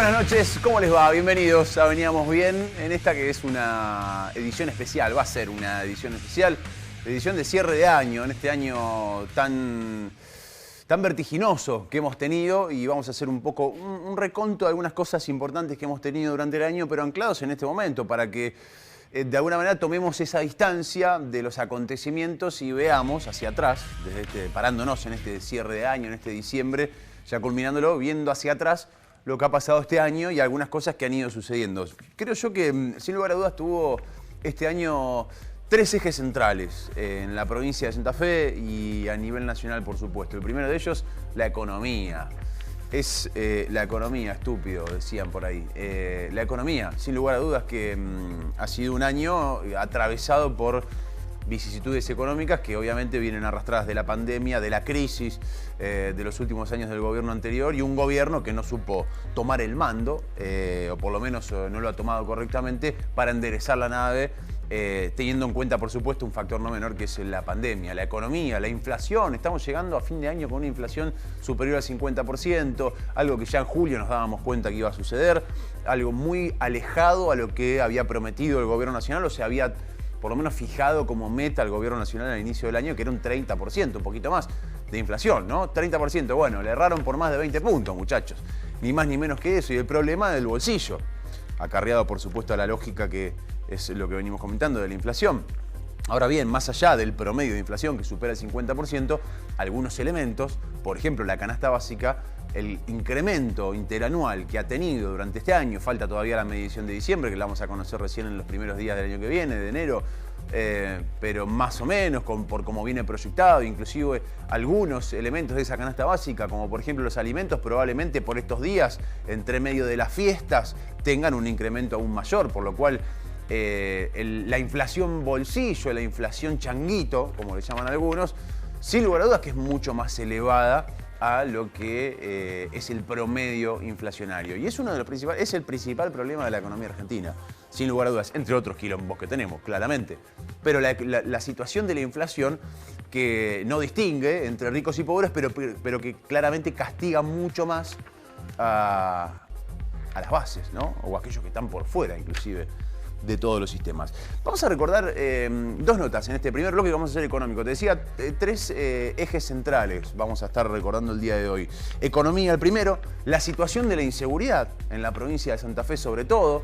Buenas noches, ¿cómo les va? Bienvenidos a Veníamos Bien en esta que es una edición especial, va a ser una edición especial, edición de cierre de año, en este año tan vertiginoso que hemos tenido, y vamos a hacer un poco un reconto de algunas cosas importantes que hemos tenido durante el año, pero anclados en este momento para que de alguna manera tomemos esa distancia de los acontecimientos y veamos hacia atrás, parándonos en este cierre de año, en este diciembre, ya culminándolo, viendo hacia atrás lo que ha pasado este año y algunas cosas que han ido sucediendo. Creo yo que, sin lugar a dudas, tuvo este año tres ejes centrales en la provincia de Santa Fe y a nivel nacional, por supuesto. El primero de ellos, la economía. Es la economía, estúpido, decían por ahí. La economía, sin lugar a dudas, que ha sido un año atravesado por vicisitudes económicas que obviamente vienen arrastradas de la pandemia, de la crisis, de los últimos años del gobierno anterior, y un gobierno que no supo tomar el mando, o por lo menos no lo ha tomado correctamente, para enderezar la nave, teniendo en cuenta, por supuesto, un factor no menor que es la pandemia, la economía, la inflación. Estamos llegando a fin de año con una inflación superior al 50%, algo que ya en julio nos dábamos cuenta que iba a suceder, algo muy alejado a lo que había prometido el gobierno nacional, o se había por lo menos fijado como meta al gobierno nacional al inicio del año, que era un 30%, un poquito más de inflación, ¿no? 30%, bueno, le erraron por más de 20 puntos, muchachos. Ni más ni menos que eso. Y el problema del bolsillo, acarreado, por supuesto, a la lógica que es lo que venimos comentando de la inflación. Ahora bien, más allá del promedio de inflación que supera el 50%, algunos elementos, por ejemplo, la canasta básica, el incremento interanual que ha tenido durante este año, falta todavía la medición de diciembre, que la vamos a conocer recién en los primeros días del año que viene, de enero, pero más o menos por cómo viene proyectado, inclusive algunos elementos de esa canasta básica, como por ejemplo los alimentos, probablemente por estos días, entre medio de las fiestas, tengan un incremento aún mayor, por lo cual la inflación bolsillo, la inflación changuito, como le llaman algunos, sin lugar a dudas que es mucho más elevada a lo que es el promedio inflacionario. Y es uno de los principales, es el principal problema de la economía argentina, sin lugar a dudas, entre otros quilombos que tenemos, claramente. Pero la situación de la inflación, que no distingue entre ricos y pobres, pero que claramente castiga mucho más a las bases, ¿no? O a aquellos que están por fuera, inclusive, de todos los sistemas. Vamos a recordar dos notas en este primer bloque que vamos a hacer económico. Te decía, tres ejes centrales vamos a estar recordando el día de hoy. Economía, el primero, la situación de la inseguridad en la provincia de Santa Fe sobre todo,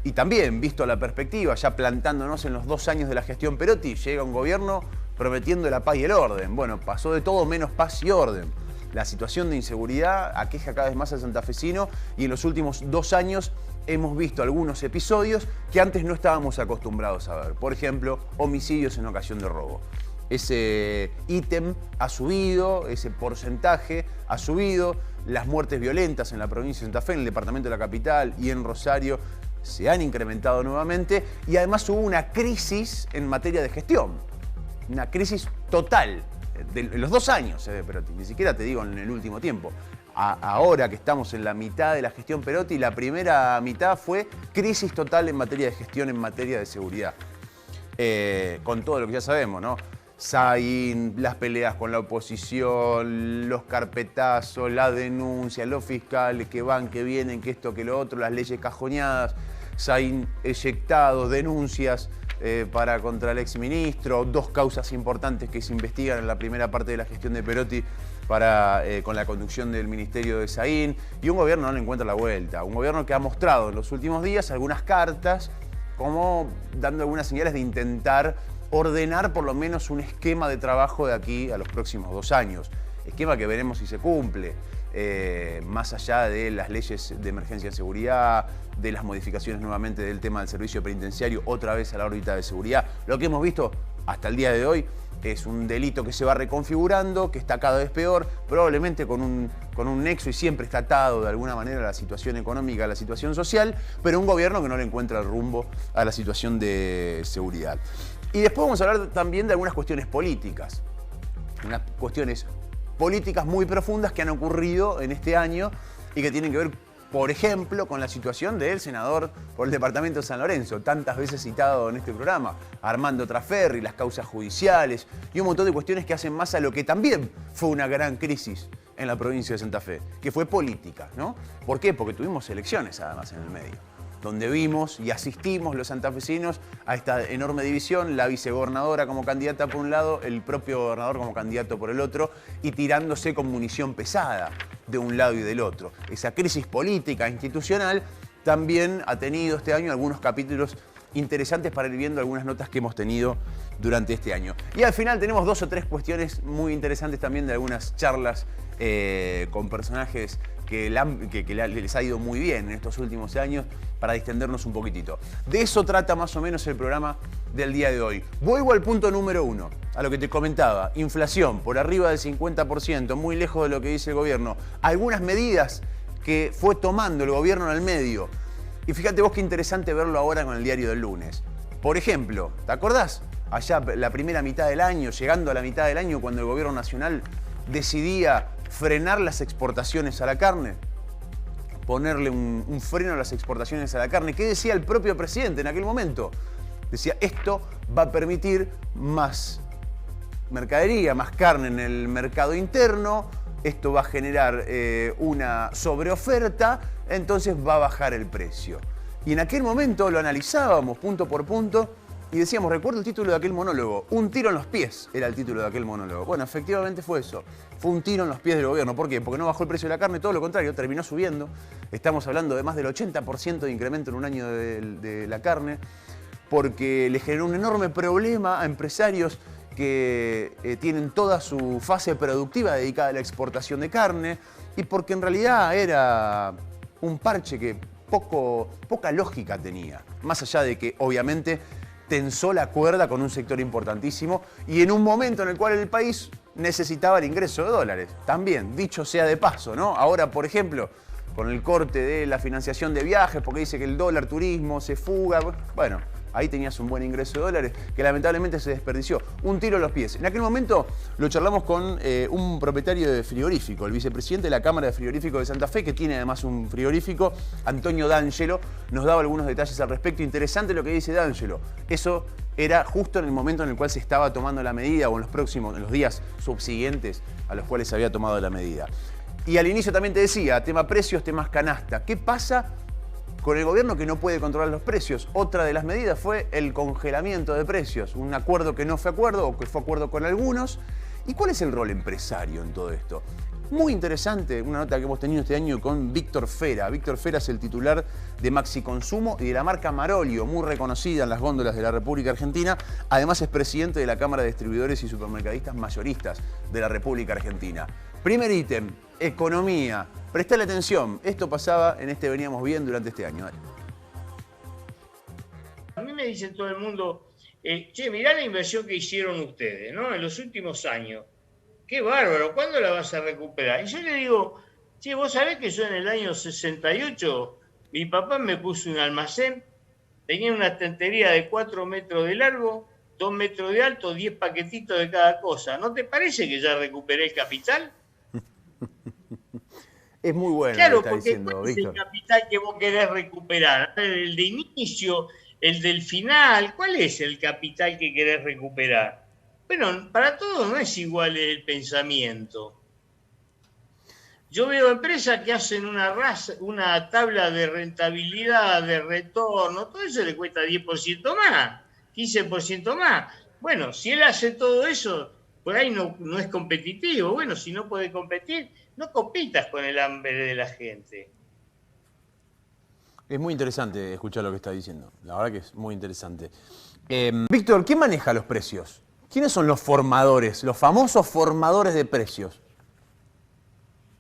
y también, visto la perspectiva, ya plantándonos en los 2 años de la gestión Perotti, llega un gobierno prometiendo la paz y el orden. Bueno, pasó de todo menos paz y orden. La situación de inseguridad aqueja cada vez más al santafesino, y en los últimos 2 años hemos visto algunos episodios que antes no estábamos acostumbrados a ver. Por ejemplo, homicidios en ocasión de robo. Ese ítem ha subido, ese porcentaje ha subido. Las muertes violentas en la provincia de Santa Fe, en el departamento de la capital y en Rosario, se han incrementado nuevamente. Y además hubo una crisis en materia de gestión. Una crisis total. De los 2 años, pero ni siquiera te digo en el último tiempo. Ahora que estamos en la mitad de la gestión Perotti, la primera mitad fue crisis total en materia de gestión, en materia de seguridad. Con todo lo que ya sabemos, ¿no? Saín, las peleas con la oposición, los carpetazos, las denuncias, los fiscales que van, que vienen, que esto, que lo otro, las leyes cajoneadas, Saín eyectado, denuncias contra el exministro, 2 causas importantes que se investigan en la primera parte de la gestión de Perotti con la conducción del Ministerio de Saín, y un gobierno no le encuentra la vuelta. Un gobierno que ha mostrado en los últimos días algunas cartas, como dando algunas señales de intentar ordenar por lo menos un esquema de trabajo de aquí a los próximos 2 años. Esquema que veremos si se cumple, más allá de las leyes de emergencia de seguridad, de las modificaciones nuevamente del tema del servicio penitenciario, otra vez a la órbita de seguridad. Lo que hemos visto hasta el día de hoy es un delito que se va reconfigurando, que está cada vez peor, probablemente con un nexo, y siempre está atado de alguna manera a la situación económica, a la situación social, pero un gobierno que no le encuentra el rumbo a la situación de seguridad. Y después vamos a hablar también de algunas cuestiones políticas, unas cuestiones políticas muy profundas que han ocurrido en este año y que tienen que ver, por ejemplo, con la situación del senador por el departamento de San Lorenzo, tantas veces citado en este programa, Armando Traferri, las causas judiciales y un montón de cuestiones que hacen más a lo que también fue una gran crisis en la provincia de Santa Fe, que fue política, ¿no? ¿Por qué? Porque tuvimos elecciones además en el medio, donde vimos y asistimos los santafesinos a esta enorme división, la vicegobernadora como candidata por un lado, el propio gobernador como candidato por el otro, y tirándose con munición pesada de un lado y del otro. Esa crisis política institucional también ha tenido este año algunos capítulos interesantes para ir viendo algunas notas que hemos tenido durante este año. Y al final tenemos 2 o 3 cuestiones muy interesantes también de algunas charlas con personajes que les ha ido muy bien en estos últimos años para distendernos un poquitito. De eso trata más o menos el programa del día de hoy. Vuelvo al punto número 1, a lo que te comentaba. Inflación por arriba del 50%, muy lejos de lo que dice el gobierno. Algunas medidas que fue tomando el gobierno en el medio. Y fíjate vos qué interesante verlo ahora con el diario del lunes. Por ejemplo, ¿te acordás? Allá la primera mitad del año, llegando a la mitad del año, cuando el gobierno nacional decidía frenar las exportaciones a la carne, ponerle un freno a las exportaciones a la carne. ¿Qué decía el propio presidente en aquel momento? Decía, esto va a permitir más mercadería, más carne en el mercado interno, esto va a generar una sobreoferta, entonces va a bajar el precio. Y en aquel momento lo analizábamos punto por punto y decíamos, recuerdo el título de aquel monólogo, un tiro en los pies era el título de aquel monólogo. Bueno, efectivamente fue eso, fue un tiro en los pies del gobierno. ¿Por qué? Porque no bajó el precio de la carne, todo lo contrario, terminó subiendo. Estamos hablando de más del 80% de incremento en un año de la carne, porque le generó un enorme problema a empresarios que tienen toda su fase productiva dedicada a la exportación de carne y porque en realidad era un parche que poca lógica tenía. Más allá de que obviamente tensó la cuerda con un sector importantísimo y en un momento en el cual el país necesitaba el ingreso de dólares. También, dicho sea de paso, ¿no? Ahora, por ejemplo, con el corte de la financiación de viajes, porque dice que el dólar turismo se fuga, bueno, ahí tenías un buen ingreso de dólares que lamentablemente se desperdició. Un tiro a los pies. En aquel momento lo charlamos con un propietario de frigorífico, el vicepresidente de la Cámara de Frigoríficos de Santa Fe, que tiene además un frigorífico, Antonio D'Angelo, nos daba algunos detalles al respecto. Interesante lo que dice D'Angelo. Eso era justo en el momento en el cual se estaba tomando la medida o en los días subsiguientes a los cuales se había tomado la medida. Y al inicio también te decía, tema precios, temas canasta. ¿Qué pasa con el gobierno que no puede controlar los precios? Otra de las medidas fue el congelamiento de precios, un acuerdo que no fue acuerdo o que fue acuerdo con algunos. ¿Y cuál es el rol empresario en todo esto? Muy interesante, una nota que hemos tenido este año con Víctor Fera. Víctor Fera es el titular de Maxi Consumo y de la marca Marolio, muy reconocida en las góndolas de la República Argentina. Además es presidente de la Cámara de Distribuidores y Supermercadistas Mayoristas de la República Argentina. Primer ítem, economía. Prestale atención, esto pasaba en este Veníamos Bien durante este año. Dale. A mí me dice todo el mundo, che, mirá la inversión que hicieron ustedes, ¿no? En los últimos años. Qué bárbaro, ¿cuándo la vas a recuperar? Y yo le digo, che, vos sabés que yo en el año 68, mi papá me puso un almacén, tenía una estantería de 4 metros de largo, 2 metros de alto, 10 paquetitos de cada cosa. ¿No te parece que ya recuperé el capital? Es muy bueno claro, lo que está porque diciendo, ¿cuál es Víctor. el capital que vos querés recuperar? ¿El de inicio? ¿El del final? ¿Cuál es el capital que querés recuperar? Bueno, para todos no es igual el pensamiento. Yo veo empresas que hacen una tabla de rentabilidad, de retorno, todo eso le cuesta 10% más, 15% más. Bueno, si él hace todo eso, por ahí no es competitivo. Bueno, si no puede competir, no compitas con el hambre de la gente. Es muy interesante escuchar lo que está diciendo. La verdad que es muy interesante. Víctor, ¿quién maneja los precios? ¿Quiénes son los formadores, los famosos formadores de precios?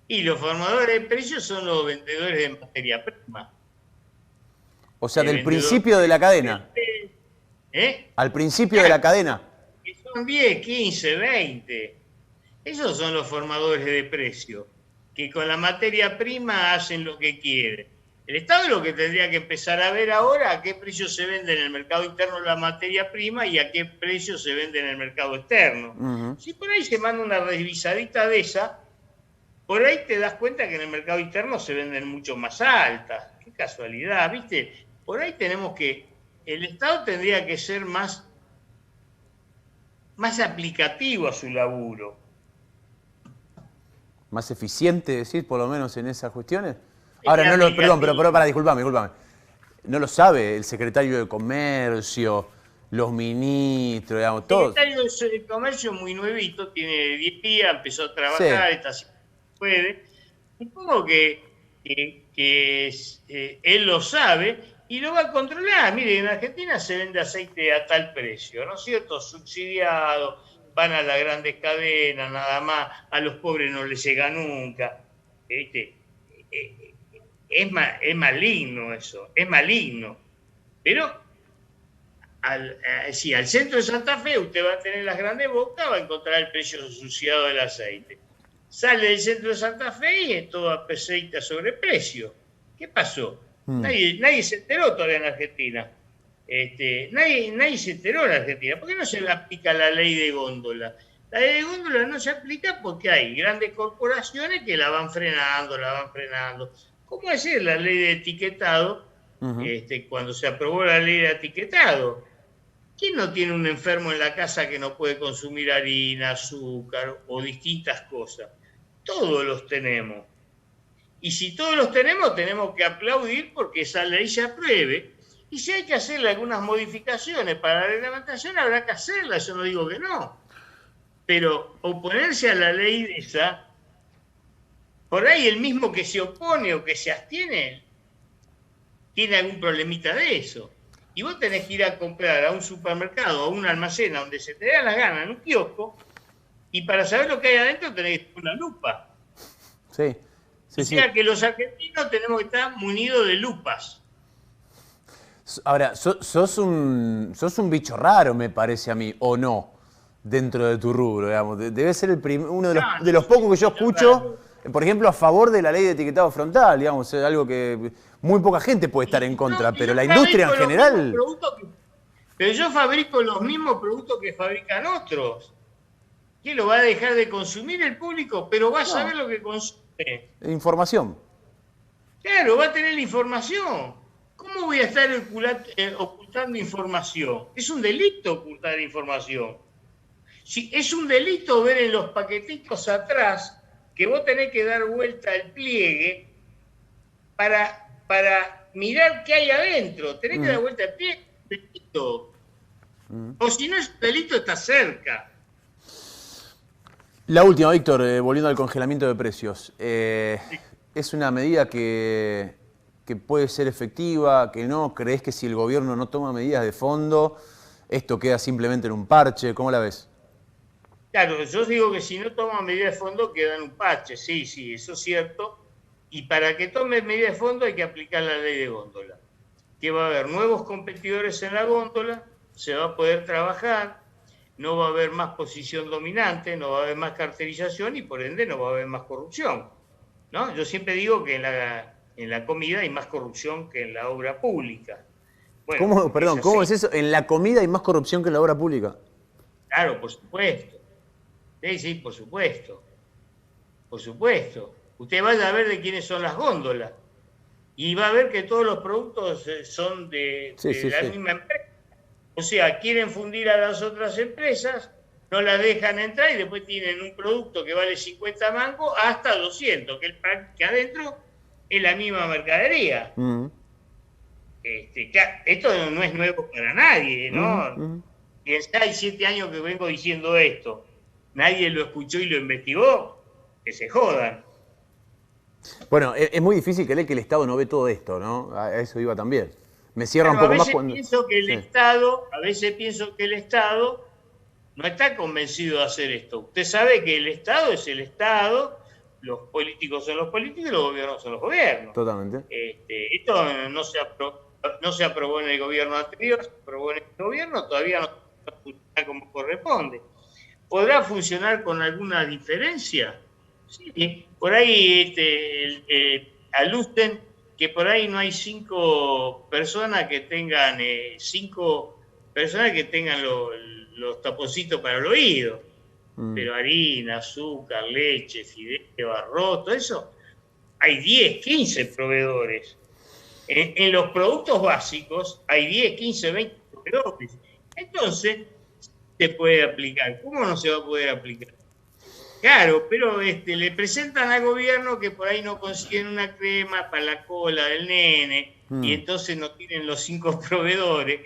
Y los formadores de precios son los vendedores de materia prima. O sea, del principio de la cadena. Al principio de la cadena. Que son 10, 15, 20. Esos son los formadores de precios, que con la materia prima hacen lo que quieren. El Estado es lo que tendría que empezar a ver ahora a qué precio se vende en el mercado interno la materia prima y a qué precio se vende en el mercado externo. Si por ahí se manda una revisadita de esa, por ahí te das cuenta que en el mercado interno se venden mucho más altas. Qué casualidad, ¿viste? Por ahí tenemos que... El Estado tendría que ser más aplicativo a su laburo. más eficiente, decir, por lo menos en esas cuestiones. Es Ahora, que no lo, aplicativa. perdón, pero para, disculpame. No lo sabe el secretario de Comercio, los ministros, digamos, El todos. secretario de Comercio es muy nuevito, tiene 10 días, empezó a Sí, trabajar, está haciendo lo que puede. Supongo que él lo sabe y lo va a controlar. Mire, en Argentina se vende aceite a tal precio, ¿no es cierto? Subsidiado, van a las grandes cadenas, nada más, a los pobres no les llega nunca. ¿Viste? Es maligno eso, es maligno. Pero al centro de Santa Fe usted va a tener las grandes bocas, va a encontrar el precio subsidiado del aceite. Sale del centro de Santa Fe y es todo aceite a sobreprecio. ¿Qué pasó? Nadie se enteró todavía en Argentina. Nadie se enteró en Argentina. ¿Por qué no se le aplica la ley de góndola? La ley de góndola no se aplica porque hay grandes corporaciones que la van frenando. ¿Cómo es la ley de etiquetado? Cuando se aprobó la ley de etiquetado, ¿quién no tiene un enfermo en la casa que no puede consumir harina, azúcar o distintas cosas? Todos los tenemos. Y si todos los tenemos, tenemos que aplaudir porque esa ley se apruebe. Y si hay que hacerle algunas modificaciones para la reglamentación, habrá que hacerlas, yo no digo que no. Pero oponerse a la ley de esa, por ahí el mismo que se opone o que se abstiene, tiene algún problemita de eso. Y vos tenés que ir a comprar a un supermercado, a un almacén, a donde se te da la gana, en un kiosco, y para saber lo que hay adentro tenés que tener una lupa. Sí. O sea que los argentinos tenemos que estar munidos de lupas. Ahora, sos un bicho raro, me parece a mí, o no, dentro de tu rubro, digamos. Debe ser uno de los pocos que yo escucho, por ejemplo, a favor de la ley de etiquetado frontal, digamos, es algo que muy poca gente puede estar en contra, pero la industria en general... Pero yo fabrico los mismos productos que fabrican otros. ¿Quién lo va a dejar de consumir? El público, pero va a saber lo que consume. Información. Claro, va a tener la información. ¿Cómo voy a estar ocultando información? Es un delito ocultar información. Si es un delito ver en los paquetitos atrás que vos tenés que dar vuelta al pliegue para mirar qué hay adentro. Tenés que dar vuelta al pliegue, es un delito. O si no es un delito, está cerca. La última, Víctor, volviendo al congelamiento de precios. ¿Es una medida que puede ser efectiva, que no? ¿Crees que si el gobierno no toma medidas de fondo, esto queda simplemente en un parche? ¿Cómo la ves? Claro, yo digo que si no toma medidas de fondo queda en un parche, sí, eso es cierto. Y para que tome medidas de fondo hay que aplicar la ley de góndola. Que va a haber nuevos competidores en la góndola, se va a poder trabajar, no va a haber más posición dominante, no va a haber más cartelización y por ende no va a haber más corrupción, ¿no? Yo siempre digo que en la comida hay más corrupción que en la obra pública. Bueno, ¿Cómo es eso? ¿En la comida hay más corrupción que en la obra pública? Claro, por supuesto. Sí, por supuesto. Por supuesto. Usted vaya a ver de quiénes son las góndolas y va a ver que todos los productos son de la misma empresa. O sea, quieren fundir a las otras empresas, no las dejan entrar y después tienen un producto que vale 50 mangos hasta 200, que adentro es la misma mercadería. Esto no es nuevo para nadie, ¿no? Y hay 7 años que vengo diciendo esto. Nadie lo escuchó y lo investigó, que se jodan. Bueno, es muy difícil creer que el Estado no ve todo esto, ¿no? A eso iba también. Me cierra un poco más cuando... A veces pienso que el Estado no está convencido de hacer esto. Usted sabe que el Estado es el Estado, los políticos son los políticos y los gobiernos son los gobiernos. Totalmente. Esto no se aprobó en el gobierno anterior, se aprobó en este gobierno, todavía no funciona como corresponde. ¿Podrá funcionar con alguna diferencia? Sí, por ahí alusten que por ahí no hay 5 personas que tengan los taponcitos para el oído. Pero harina, azúcar, leche, fideo, arroz, todo eso, hay 10, 15 proveedores. En los productos básicos hay 10, 15, 20 proveedores. Entonces, se puede aplicar. ¿Cómo no se va a poder aplicar? Claro, pero le presentan al gobierno que por ahí no consiguen una crema para la cola del nene y Mm, entonces no tienen los 5 proveedores.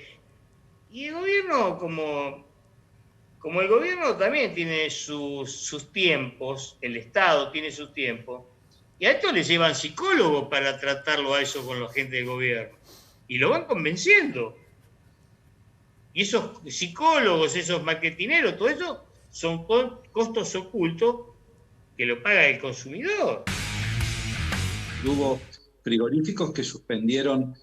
Y el gobierno, como el gobierno también tiene sus tiempos, el Estado tiene sus tiempos, y a esto le llevan psicólogos para tratarlo a eso con la gente del gobierno. Y lo van convenciendo. Y esos psicólogos, esos marketineros, todo eso son costos ocultos que lo paga el consumidor. Hubo frigoríficos que suspendieron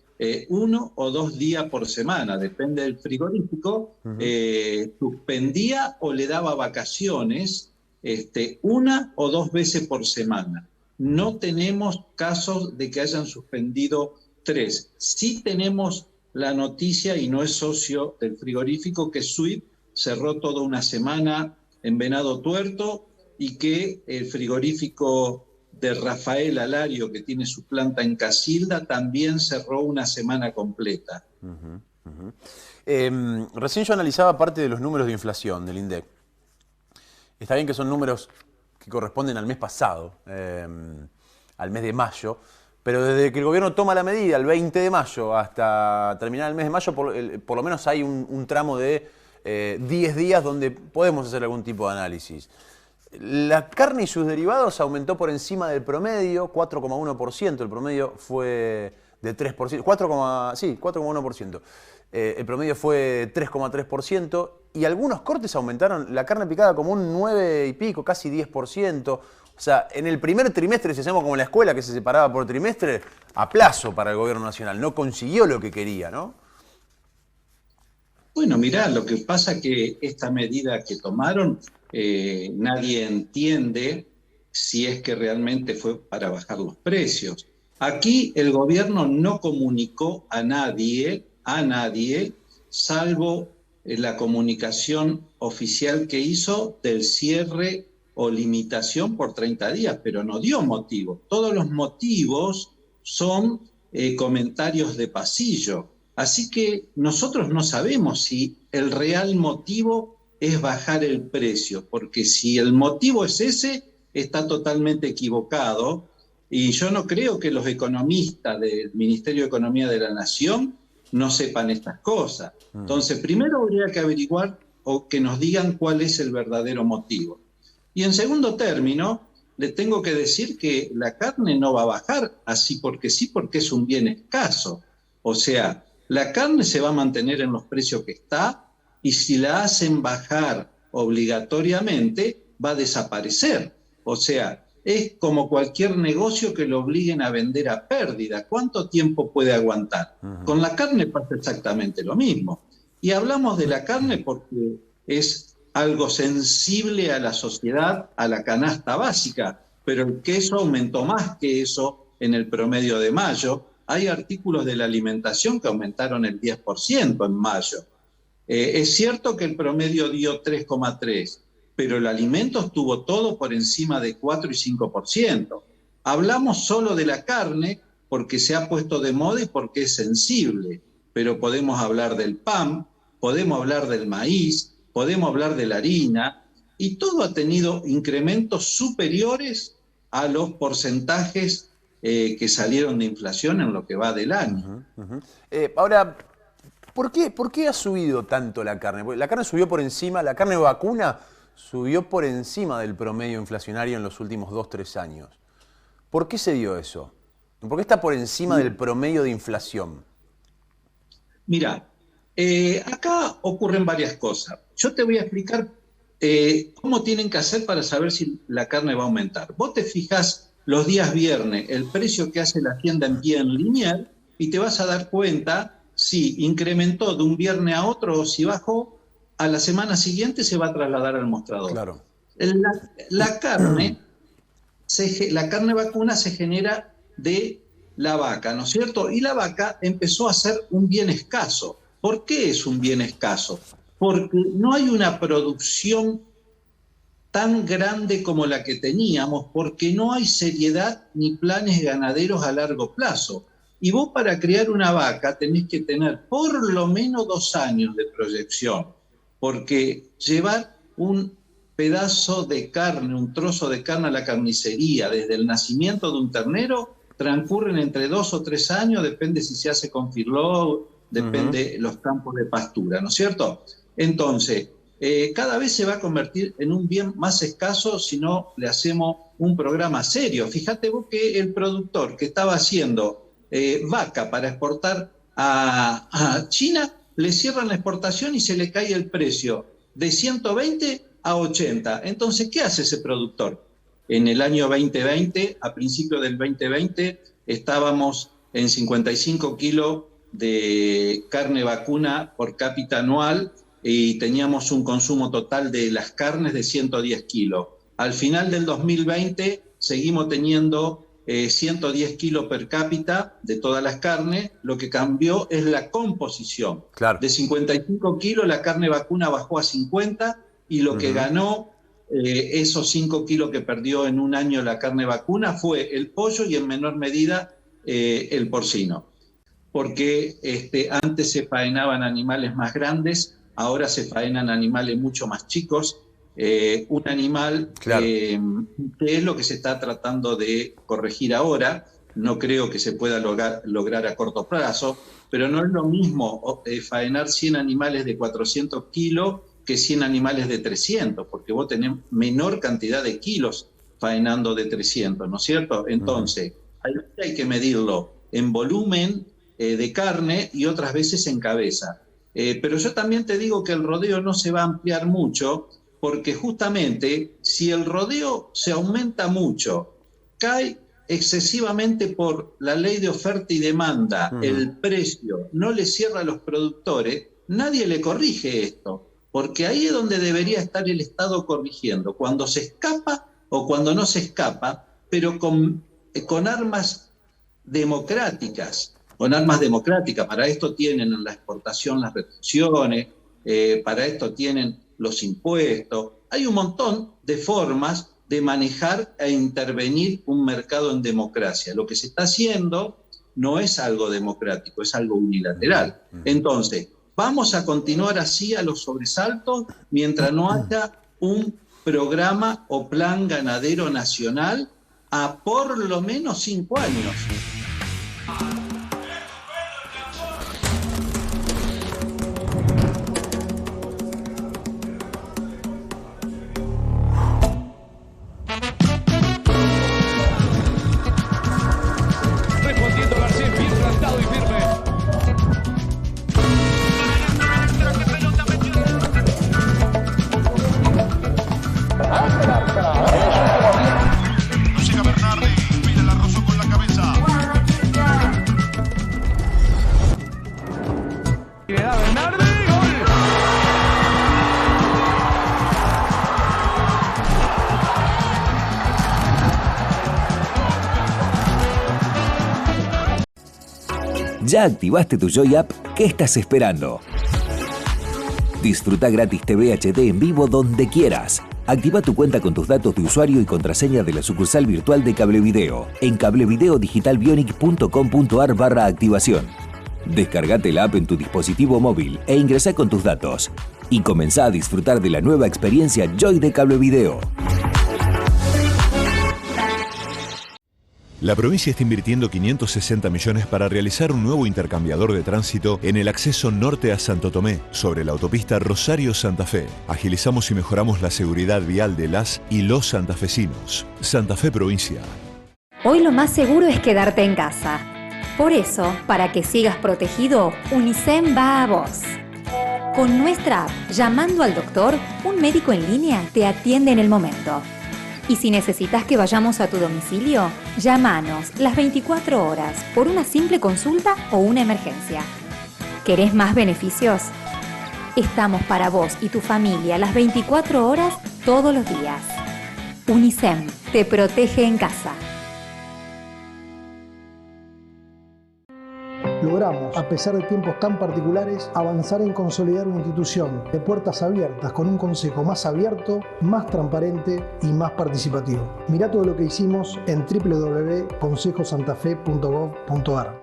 1 o 2 días por semana, depende del frigorífico, suspendía o le daba vacaciones 1 o 2 veces por semana. No tenemos casos de que hayan suspendido 3. Sí tenemos la noticia, y no es socio del frigorífico, que Swift cerró toda una semana en Venado Tuerto y que el frigorífico de Rafael Alario, que tiene su planta en Casilda, también cerró una semana completa. Recién yo analizaba parte de los números de inflación del INDEC. Está bien que son números que corresponden al mes pasado, al mes de mayo, pero desde que el gobierno toma la medida, el 20 de mayo, hasta terminar el mes de mayo, por lo menos hay un tramo de 10 días donde podemos hacer algún tipo de análisis. La carne y sus derivados aumentó por encima del promedio, 4,1%. El promedio fue de 3%. 4,1%. El promedio fue 3,3%. Y algunos cortes aumentaron la carne picada como un 9 y pico, casi 10%. O sea, en el primer trimestre, si hacemos como en la escuela que se separaba por trimestre, aplazo para el gobierno nacional. No consiguió lo que quería, ¿no? Bueno, mirá, lo que pasa es que esta medida que tomaron, nadie entiende si es que realmente fue para bajar los precios. Aquí el gobierno no comunicó a nadie, salvo la comunicación oficial que hizo del cierre o limitación por 30 días, pero no dio motivos. Todos los motivos son comentarios de pasillo. Así que nosotros no sabemos si el real motivo es bajar el precio, porque si el motivo es ese, está totalmente equivocado. Y yo no creo que los economistas del Ministerio de Economía de la Nación no sepan estas cosas. Entonces, primero habría que averiguar o que nos digan cuál es el verdadero motivo. Y en segundo término, le tengo que decir que la carne no va a bajar así porque sí, porque es un bien escaso. O sea, la carne se va a mantener en los precios que está, y si la hacen bajar obligatoriamente, va a desaparecer. O sea, es como cualquier negocio que lo obliguen a vender a pérdida. ¿Cuánto tiempo puede aguantar? Con la carne pasa exactamente lo mismo. Y hablamos de la carne porque es algo sensible a la sociedad, a la canasta básica, pero el queso aumentó más que eso en el promedio de mayo. Hay artículos de la alimentación que aumentaron el 10% en mayo. Es cierto que el promedio dio 3,3%, pero el alimento estuvo todo por encima de 4 y 5%. Hablamos solo de la carne porque se ha puesto de moda y porque es sensible, pero podemos hablar del pan, podemos hablar del maíz, podemos hablar de la harina, y todo ha tenido incrementos superiores a los porcentajes que salieron de inflación en lo que va del año. Ahora, ¿por qué ha subido tanto la carne? Porque la carne subió por encima, la carne vacuna subió por encima del promedio inflacionario en los últimos 2-3 años. ¿Por qué se dio eso? ¿Por qué está por encima del promedio de inflación? Mira, acá ocurren varias cosas. Yo te voy a explicar cómo tienen que hacer para saber si la carne va a aumentar. Vos te fijas los días viernes el precio que hace la tienda en pie en lineal y te vas a dar cuenta si incrementó de un viernes a otro o si bajó. A la semana siguiente se va a trasladar al mostrador. Claro. La carne vacuna se genera de la vaca, ¿no es cierto? Y la vaca empezó a ser un bien escaso. ¿Por qué es un bien escaso? Porque no hay una producción tan grande como la que teníamos, porque no hay seriedad ni planes ganaderos a largo plazo. Y vos para criar una vaca tenés que tener por lo menos 2 años de proyección, porque llevar un pedazo de carne, un trozo de carne a la carnicería, desde el nacimiento de un ternero, transcurren entre 2 o 3 años, depende si se hace con feedlot, depende los campos de pastura, ¿no es cierto? Entonces, cada vez se va a convertir en un bien más escaso si no le hacemos un programa serio. Fíjate vos que el productor que estaba haciendo vaca para exportar a China, le cierran la exportación y se le cae el precio de 120 a 80. Entonces, ¿qué hace ese productor? En el año 2020, a principios del 2020, estábamos en 55 kilos de carne vacuna por cápita anual y teníamos un consumo total de las carnes de 110 kilos. Al final del 2020 seguimos teniendo 110 kilos per cápita de todas las carnes. Lo que cambió es la composición. Claro. De 55 kilos la carne vacuna bajó a 50 y lo que ganó esos 5 kilos que perdió en un año la carne vacuna fue el pollo y en menor medida el porcino. Porque antes se faenaban animales más grandes, ahora se faenan animales mucho más chicos. Un animal, claro, que es lo que se está tratando de corregir ahora. No creo que se pueda lograr a corto plazo, pero no es lo mismo faenar 100 animales de 400 kilos que 100 animales de 300, porque vos tenés menor cantidad de kilos faenando de 300, ¿no es cierto? Entonces, hay que medirlo en volumen de carne y otras veces en cabeza. Pero yo también te digo que el rodeo no se va a ampliar mucho, porque justamente si el rodeo se aumenta mucho, cae excesivamente por la ley de oferta y demanda, el precio no le cierra a los productores, nadie le corrige esto, porque ahí es donde debería estar el Estado corrigiendo, cuando se escapa o cuando no se escapa, pero con armas democráticas, para esto tienen en la exportación las restricciones, para esto tienen los impuestos. Hay un montón de formas de manejar e intervenir un mercado en democracia. Lo que se está haciendo no es algo democrático, es algo unilateral. Entonces, vamos a continuar así a los sobresaltos mientras no haya un programa o plan ganadero nacional a por lo menos 5 años. ¿Ya activaste tu Joy App? ¿Qué estás esperando? Disfruta gratis TV HD en vivo donde quieras. Activa tu cuenta con tus datos de usuario y contraseña de la sucursal virtual de Cablevideo en cablevideodigitalbionic.com.ar/activación. Descargate la app en tu dispositivo móvil e ingresá con tus datos. Y comenzá a disfrutar de la nueva experiencia Joy de Cablevideo. La provincia está invirtiendo 560 millones para realizar un nuevo intercambiador de tránsito en el acceso norte a Santo Tomé, sobre la autopista Rosario-Santa Fe. Agilizamos y mejoramos la seguridad vial de las y los santafesinos. Santa Fe Provincia. Hoy lo más seguro es quedarte en casa. Por eso, para que sigas protegido, UNICEM va a vos. Con nuestra app, llamando al doctor, un médico en línea te atiende en el momento. Y si necesitas que vayamos a tu domicilio, llámanos las 24 horas por una simple consulta o una emergencia. ¿Querés más beneficios? Estamos para vos y tu familia las 24 horas todos los días. UNICEM te protege en casa. Logramos, a pesar de tiempos tan particulares, avanzar en consolidar una institución de puertas abiertas con un consejo más abierto, más transparente y más participativo. Mirá todo lo que hicimos en www.consejosantafe.gov.ar.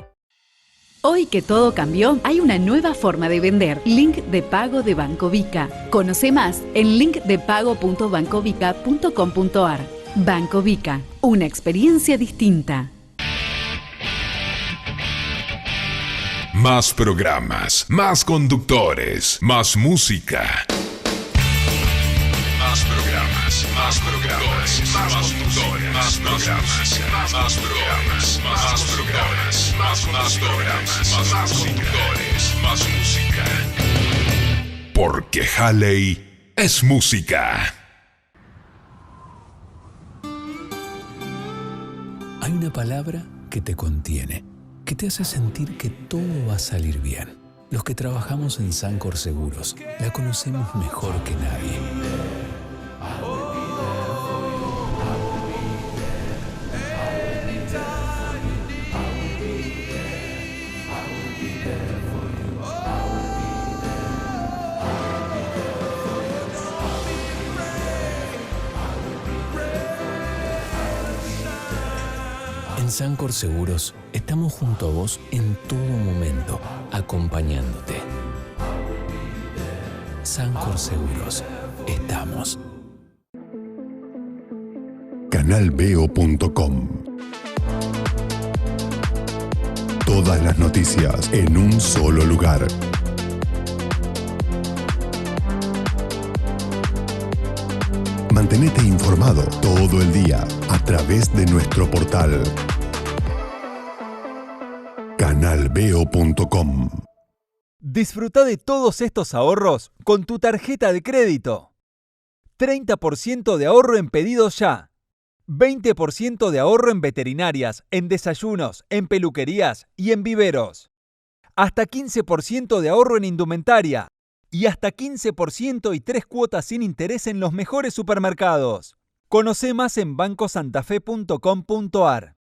Hoy que todo cambió, hay una nueva forma de vender. Link de pago de Banco Vica. Conoce más en linkdepago.bancovica.com.ar. Banco Vica, una experiencia distinta. Más programas, más conductores, más música. Más programas, más conductores, más conductores, más programas, más programas, más programas, más conductores, más conductores, más música. Porque Halley es música. Hay una palabra que te contiene, que te hace sentir que todo va a salir bien. Los que trabajamos en Sancor Seguros la conocemos mejor que nadie. En Sancor Seguros estamos junto a vos en todo momento, acompañándote. Sancor Seguros, estamos. Canalveo.com. Todas las noticias en un solo lugar. Mantenete informado todo el día a través de nuestro portal Canalveo.com. Disfruta de todos estos ahorros con tu tarjeta de crédito. 30% de ahorro en pedidos ya. 20% de ahorro en veterinarias, en desayunos, en peluquerías y en viveros. Hasta 15% de ahorro en indumentaria. Y hasta 15% y 3 cuotas sin interés en los mejores supermercados. Conoce más en bancosantafe.com.ar.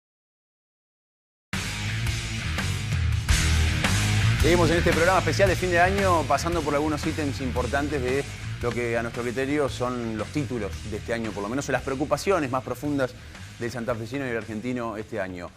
Seguimos en este programa especial de fin de año pasando por algunos ítems importantes de lo que a nuestro criterio son los títulos de este año, por lo menos, o las preocupaciones más profundas del santafesino y el argentino este año.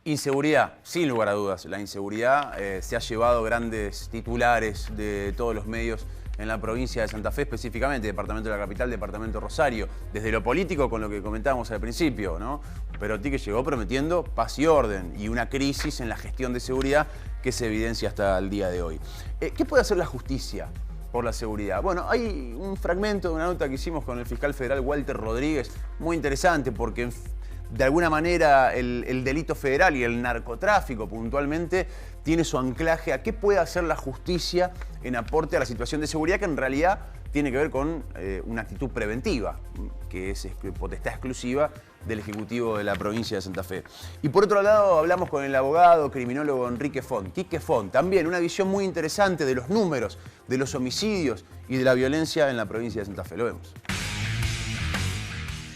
Inseguridad, sin lugar a dudas. La inseguridad se ha llevado grandes titulares de todos los medios en la provincia de Santa Fe, específicamente departamento de la capital, departamento Rosario. Desde lo político, con lo que comentábamos al principio, ¿no? Perotti, que llegó prometiendo paz y orden y una crisis en la gestión de seguridad que se evidencia hasta el día de hoy. ¿Qué puede hacer la justicia por la seguridad? Bueno, hay un fragmento de una nota que hicimos con el fiscal federal Walter Rodríguez, muy interesante porque de alguna manera el delito federal y el narcotráfico puntualmente tiene su anclaje a qué puede hacer la justicia en aporte a la situación de seguridad, que en realidad tiene que ver con una actitud preventiva, que es potestad exclusiva del Ejecutivo de la provincia de Santa Fe. Y por otro lado hablamos con el abogado criminólogo Enrique Font, Quique Font, también una visión muy interesante de los números, de los homicidios y de la violencia en la provincia de Santa Fe. Lo vemos.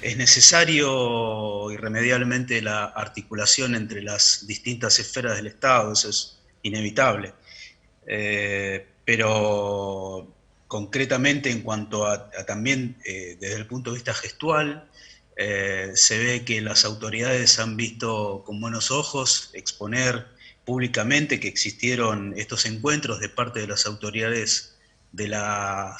Es necesario irremediablemente la articulación entre las distintas esferas del Estado, eso es inevitable. Pero concretamente en cuanto a también desde el punto de vista gestual, se ve que las autoridades han visto con buenos ojos exponer públicamente que existieron estos encuentros de parte de las autoridades de la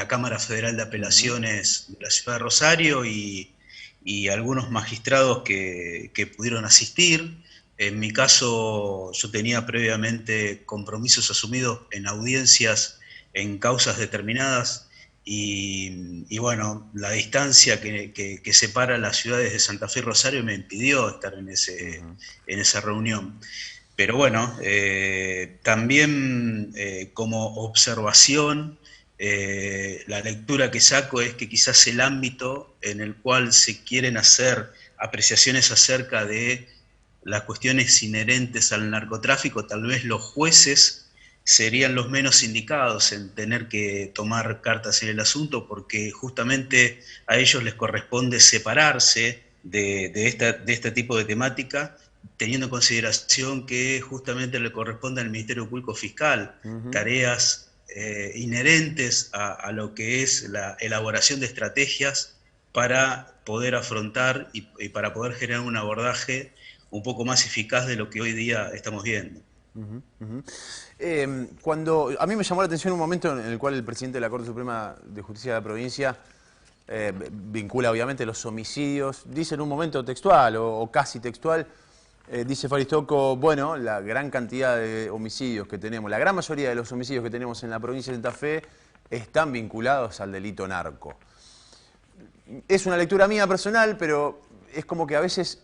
Cámara Federal de Apelaciones de la Ciudad de Rosario y algunos magistrados que pudieron asistir. En mi caso, yo tenía previamente compromisos asumidos en audiencias en causas determinadas y bueno, la distancia que separa las ciudades de Santa Fe y Rosario me impidió estar en esa reunión. Pero bueno, también como observación, la lectura que saco es que quizás el ámbito en el cual se quieren hacer apreciaciones acerca de las cuestiones inherentes al narcotráfico, tal vez los jueces serían los menos indicados en tener que tomar cartas en el asunto, porque justamente a ellos les corresponde separarse de este tipo de temática, teniendo en consideración que justamente le corresponde al Ministerio Público Fiscal tareas inherentes a lo que es la elaboración de estrategias para poder afrontar y para poder generar un abordaje un poco más eficaz de lo que hoy día estamos viendo. Cuando a mí me llamó la atención un momento en el cual el presidente de la Corte Suprema de Justicia de la provincia vincula obviamente los homicidios, dice en un momento textual o casi textual, dice Faristoco, bueno, la gran cantidad de homicidios que tenemos, la gran mayoría de los homicidios que tenemos en la provincia de Santa Fe están vinculados al delito narco. Es una lectura mía personal, pero es como que a veces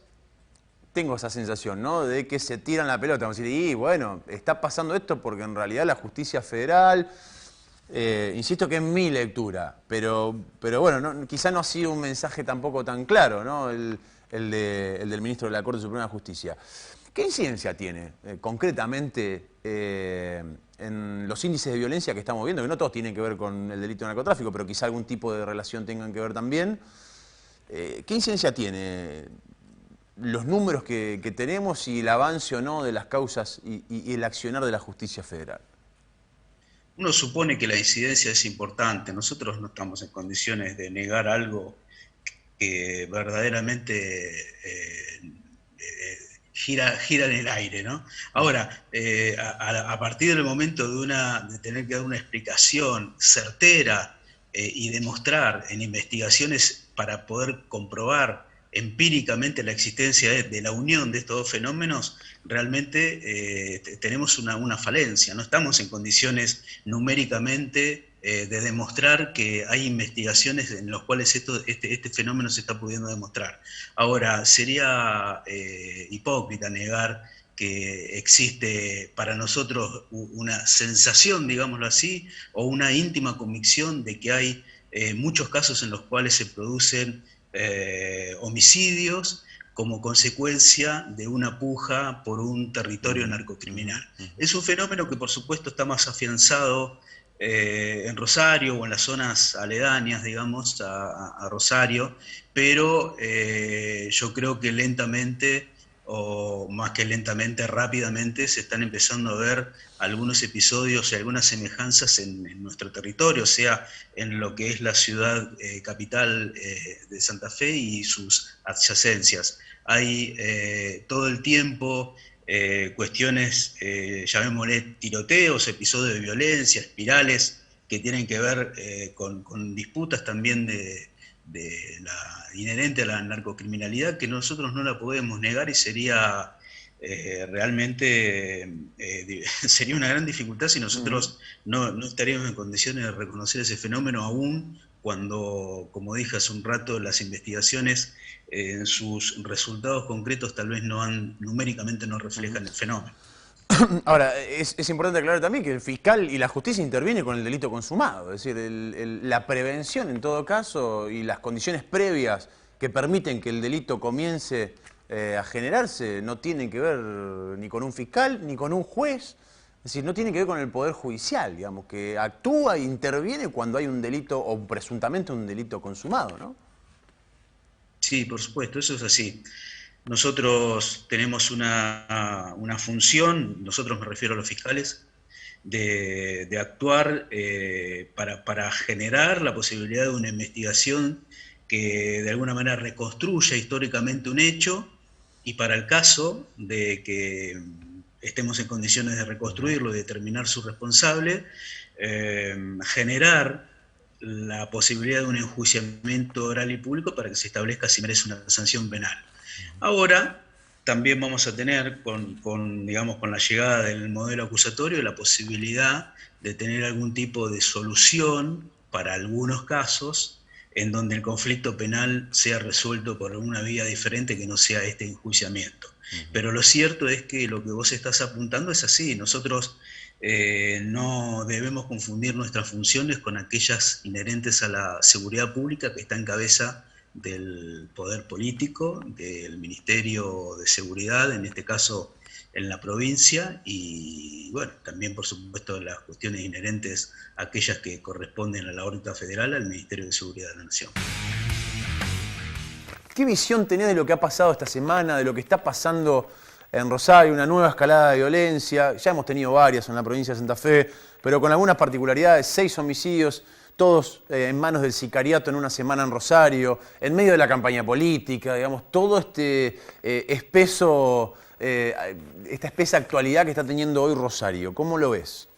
tengo esa sensación, ¿no? De que se tiran la pelota, vamos a decir, y bueno, está pasando esto porque en realidad la justicia federal, insisto que es mi lectura, pero bueno, quizá no ha sido un mensaje tampoco tan claro, ¿no? El del ministro de la Corte Suprema de Justicia. ¿Qué incidencia tiene concretamente en los índices de violencia que estamos viendo? Que no todos tienen que ver con el delito de narcotráfico, pero quizá algún tipo de relación tengan que ver también. ¿Qué incidencia tiene los números que tenemos y el avance o no de las causas y el accionar de la justicia federal? Uno supone que la incidencia es importante. Nosotros no estamos en condiciones de negar algo que verdaderamente gira en el aire, ¿no? Ahora, a partir del momento de tener que dar una explicación certera y demostrar en investigaciones para poder comprobar empíricamente la existencia de la unión de estos dos fenómenos, realmente tenemos una falencia. No estamos en condiciones numéricamente de demostrar que hay investigaciones en las cuales este fenómeno se está pudiendo demostrar. Ahora, sería hipócrita negar que existe para nosotros una sensación, digámoslo así, o una íntima convicción de que hay muchos casos en los cuales se producen homicidios como consecuencia de una puja por un territorio narcocriminal. Es un fenómeno que por supuesto está más afianzado en Rosario o en las zonas aledañas, digamos, a Rosario, pero yo creo que lentamente, o más que lentamente, rápidamente, se están empezando a ver algunos episodios y algunas semejanzas en nuestro territorio, o sea, en lo que es la ciudad capital de Santa Fe y sus adyacencias. Hay todo el tiempo cuestiones, llamémosle tiroteos, episodios de violencia, espirales que tienen que ver con disputas también inherente a la narcocriminalidad, que nosotros no la podemos negar y sería realmente sería una gran dificultad si nosotros no estaríamos en condiciones de reconocer ese fenómeno, aún cuando, como dije hace un rato, las investigaciones en sus resultados concretos tal vez numéricamente no reflejan el fenómeno. Ahora, es importante aclarar también que el fiscal y la justicia intervienen con el delito consumado, es decir, la prevención en todo caso y las condiciones previas que permiten que el delito comience a generarse no tienen que ver ni con un fiscal ni con un juez, es decir, no tienen que ver con el Poder Judicial, digamos, que actúa e interviene cuando hay un delito o presuntamente un delito consumado, ¿no? Sí, por supuesto, eso es así. Nosotros tenemos una función, nosotros me refiero a los fiscales, de actuar para generar la posibilidad de una investigación que de alguna manera reconstruya históricamente un hecho, y para el caso de que estemos en condiciones de reconstruirlo y determinar su responsable, generar la posibilidad de un enjuiciamiento oral y público para que se establezca si merece una sanción penal. Ahora también vamos a tener, digamos, con la llegada del modelo acusatorio, la posibilidad de tener algún tipo de solución para algunos casos en donde el conflicto penal sea resuelto por una vía diferente que no sea este enjuiciamiento. Pero lo cierto es que lo que vos estás apuntando es así. Nosotros no debemos confundir nuestras funciones con aquellas inherentes a la seguridad pública que está en cabeza del poder político, del Ministerio de Seguridad, en este caso en la provincia, y bueno, también por supuesto las cuestiones inherentes a aquellas que corresponden a la órbita federal, al Ministerio de Seguridad de la Nación. ¿Qué visión tenés de lo que ha pasado esta semana, de lo que está pasando en Rosario, una nueva escalada de violencia? Ya hemos tenido varias en la provincia de Santa Fe, pero con algunas particularidades, 6 homicidios. todos en manos del sicariato en una semana en Rosario, en medio de la campaña política, digamos, todo este esta espesa actualidad que está teniendo hoy Rosario. ¿Cómo lo ves?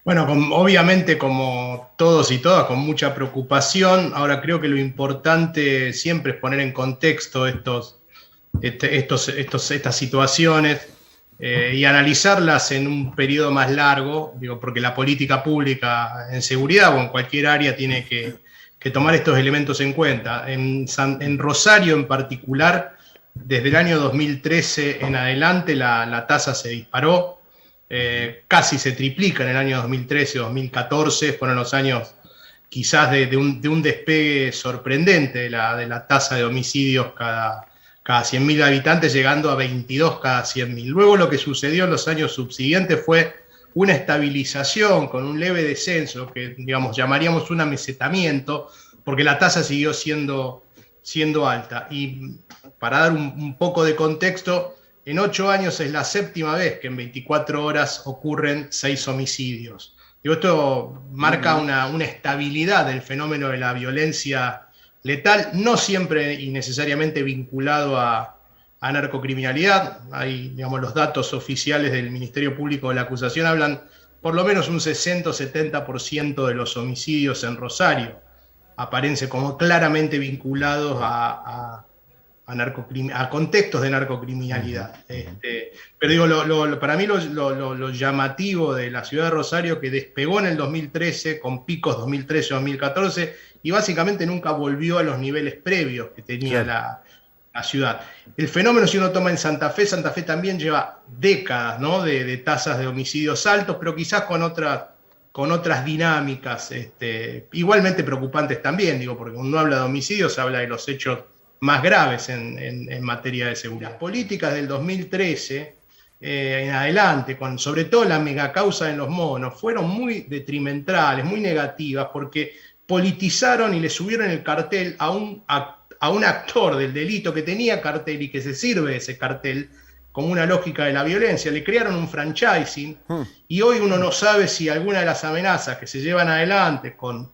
Bueno, obviamente como todos y todas, con mucha preocupación. Ahora creo que lo importante siempre es poner en contexto estas situaciones y analizarlas en un periodo más largo, digo, porque la política pública en seguridad o en cualquier área tiene que tomar estos elementos en cuenta. En Rosario en particular, desde el año 2013 en adelante la tasa se disparó, casi se triplica en el año 2013-2014, fueron los años quizás de un despegue sorprendente de la tasa de homicidios cada 100.000 habitantes, llegando a 22 cada 100.000. Luego lo que sucedió en los años subsiguientes fue una estabilización con un leve descenso, que digamos llamaríamos un amesetamiento, porque la tasa siguió siendo alta. Y para dar un poco de contexto, en 8 años es la 7ª vez que en 24 horas ocurren 6 homicidios. Digo, esto marca una estabilidad del fenómeno de la violencia letal, no siempre y necesariamente vinculado a narcocriminalidad. Hay, digamos, los datos oficiales del Ministerio Público de la Acusación hablan por lo menos un 60 o 70% de los homicidios en Rosario aparecen como claramente vinculados a contextos de narcocriminalidad. Pero digo, para mí lo llamativo de la ciudad de Rosario, que despegó en el 2013 con picos 2013-2014 y básicamente nunca volvió a los niveles previos que tenía la ciudad. El fenómeno, si uno toma en Santa Fe también lleva décadas, ¿no?, de tasas de homicidios altos, pero quizás con otras dinámicas igualmente preocupantes también, digo, porque cuando uno habla de homicidios se habla de los hechos más graves en materia de seguridad. Las políticas del 2013 en adelante, sobre todo la megacausa en Los Monos, fueron muy detrimentales, muy negativas, porque politizaron y le subieron el cartel a un actor del delito que tenía cartel y que se sirve de ese cartel como una lógica de la violencia. Le crearon un franchising y hoy uno no sabe si alguna de las amenazas que se llevan adelante con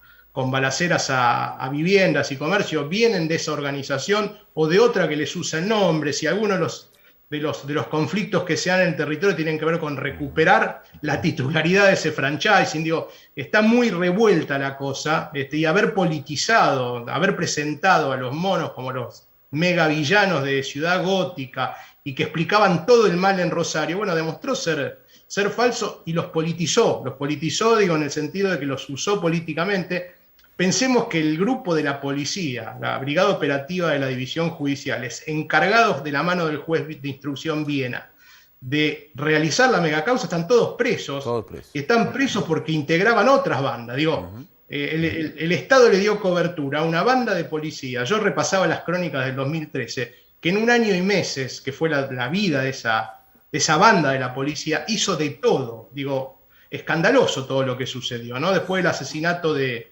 balaceras a viviendas y comercio vienen de esa organización o de otra que les usa el nombre, si algunos de los conflictos que se dan en el territorio tienen que ver con recuperar la titularidad de ese franchising. Digo, está muy revuelta la cosa, y haber politizado, haber presentado a Los Monos como los megavillanos de Ciudad Gótica y que explicaban todo el mal en Rosario, bueno, demostró ser falso y los politizó, digo, en el sentido de que los usó políticamente. Pensemos que el grupo de la policía, la Brigada Operativa de la División Judiciales, encargados de la mano del juez de instrucción Viena de realizar la megacausa, están todos presos. Y están presos porque integraban otras bandas. Digo, el Estado le dio cobertura a una banda de policía. Yo repasaba las crónicas del 2013, que en un año y meses, que fue la vida de esa banda de la policía, hizo de todo. Digo, escandaloso todo lo que sucedió, ¿no? Después del asesinato de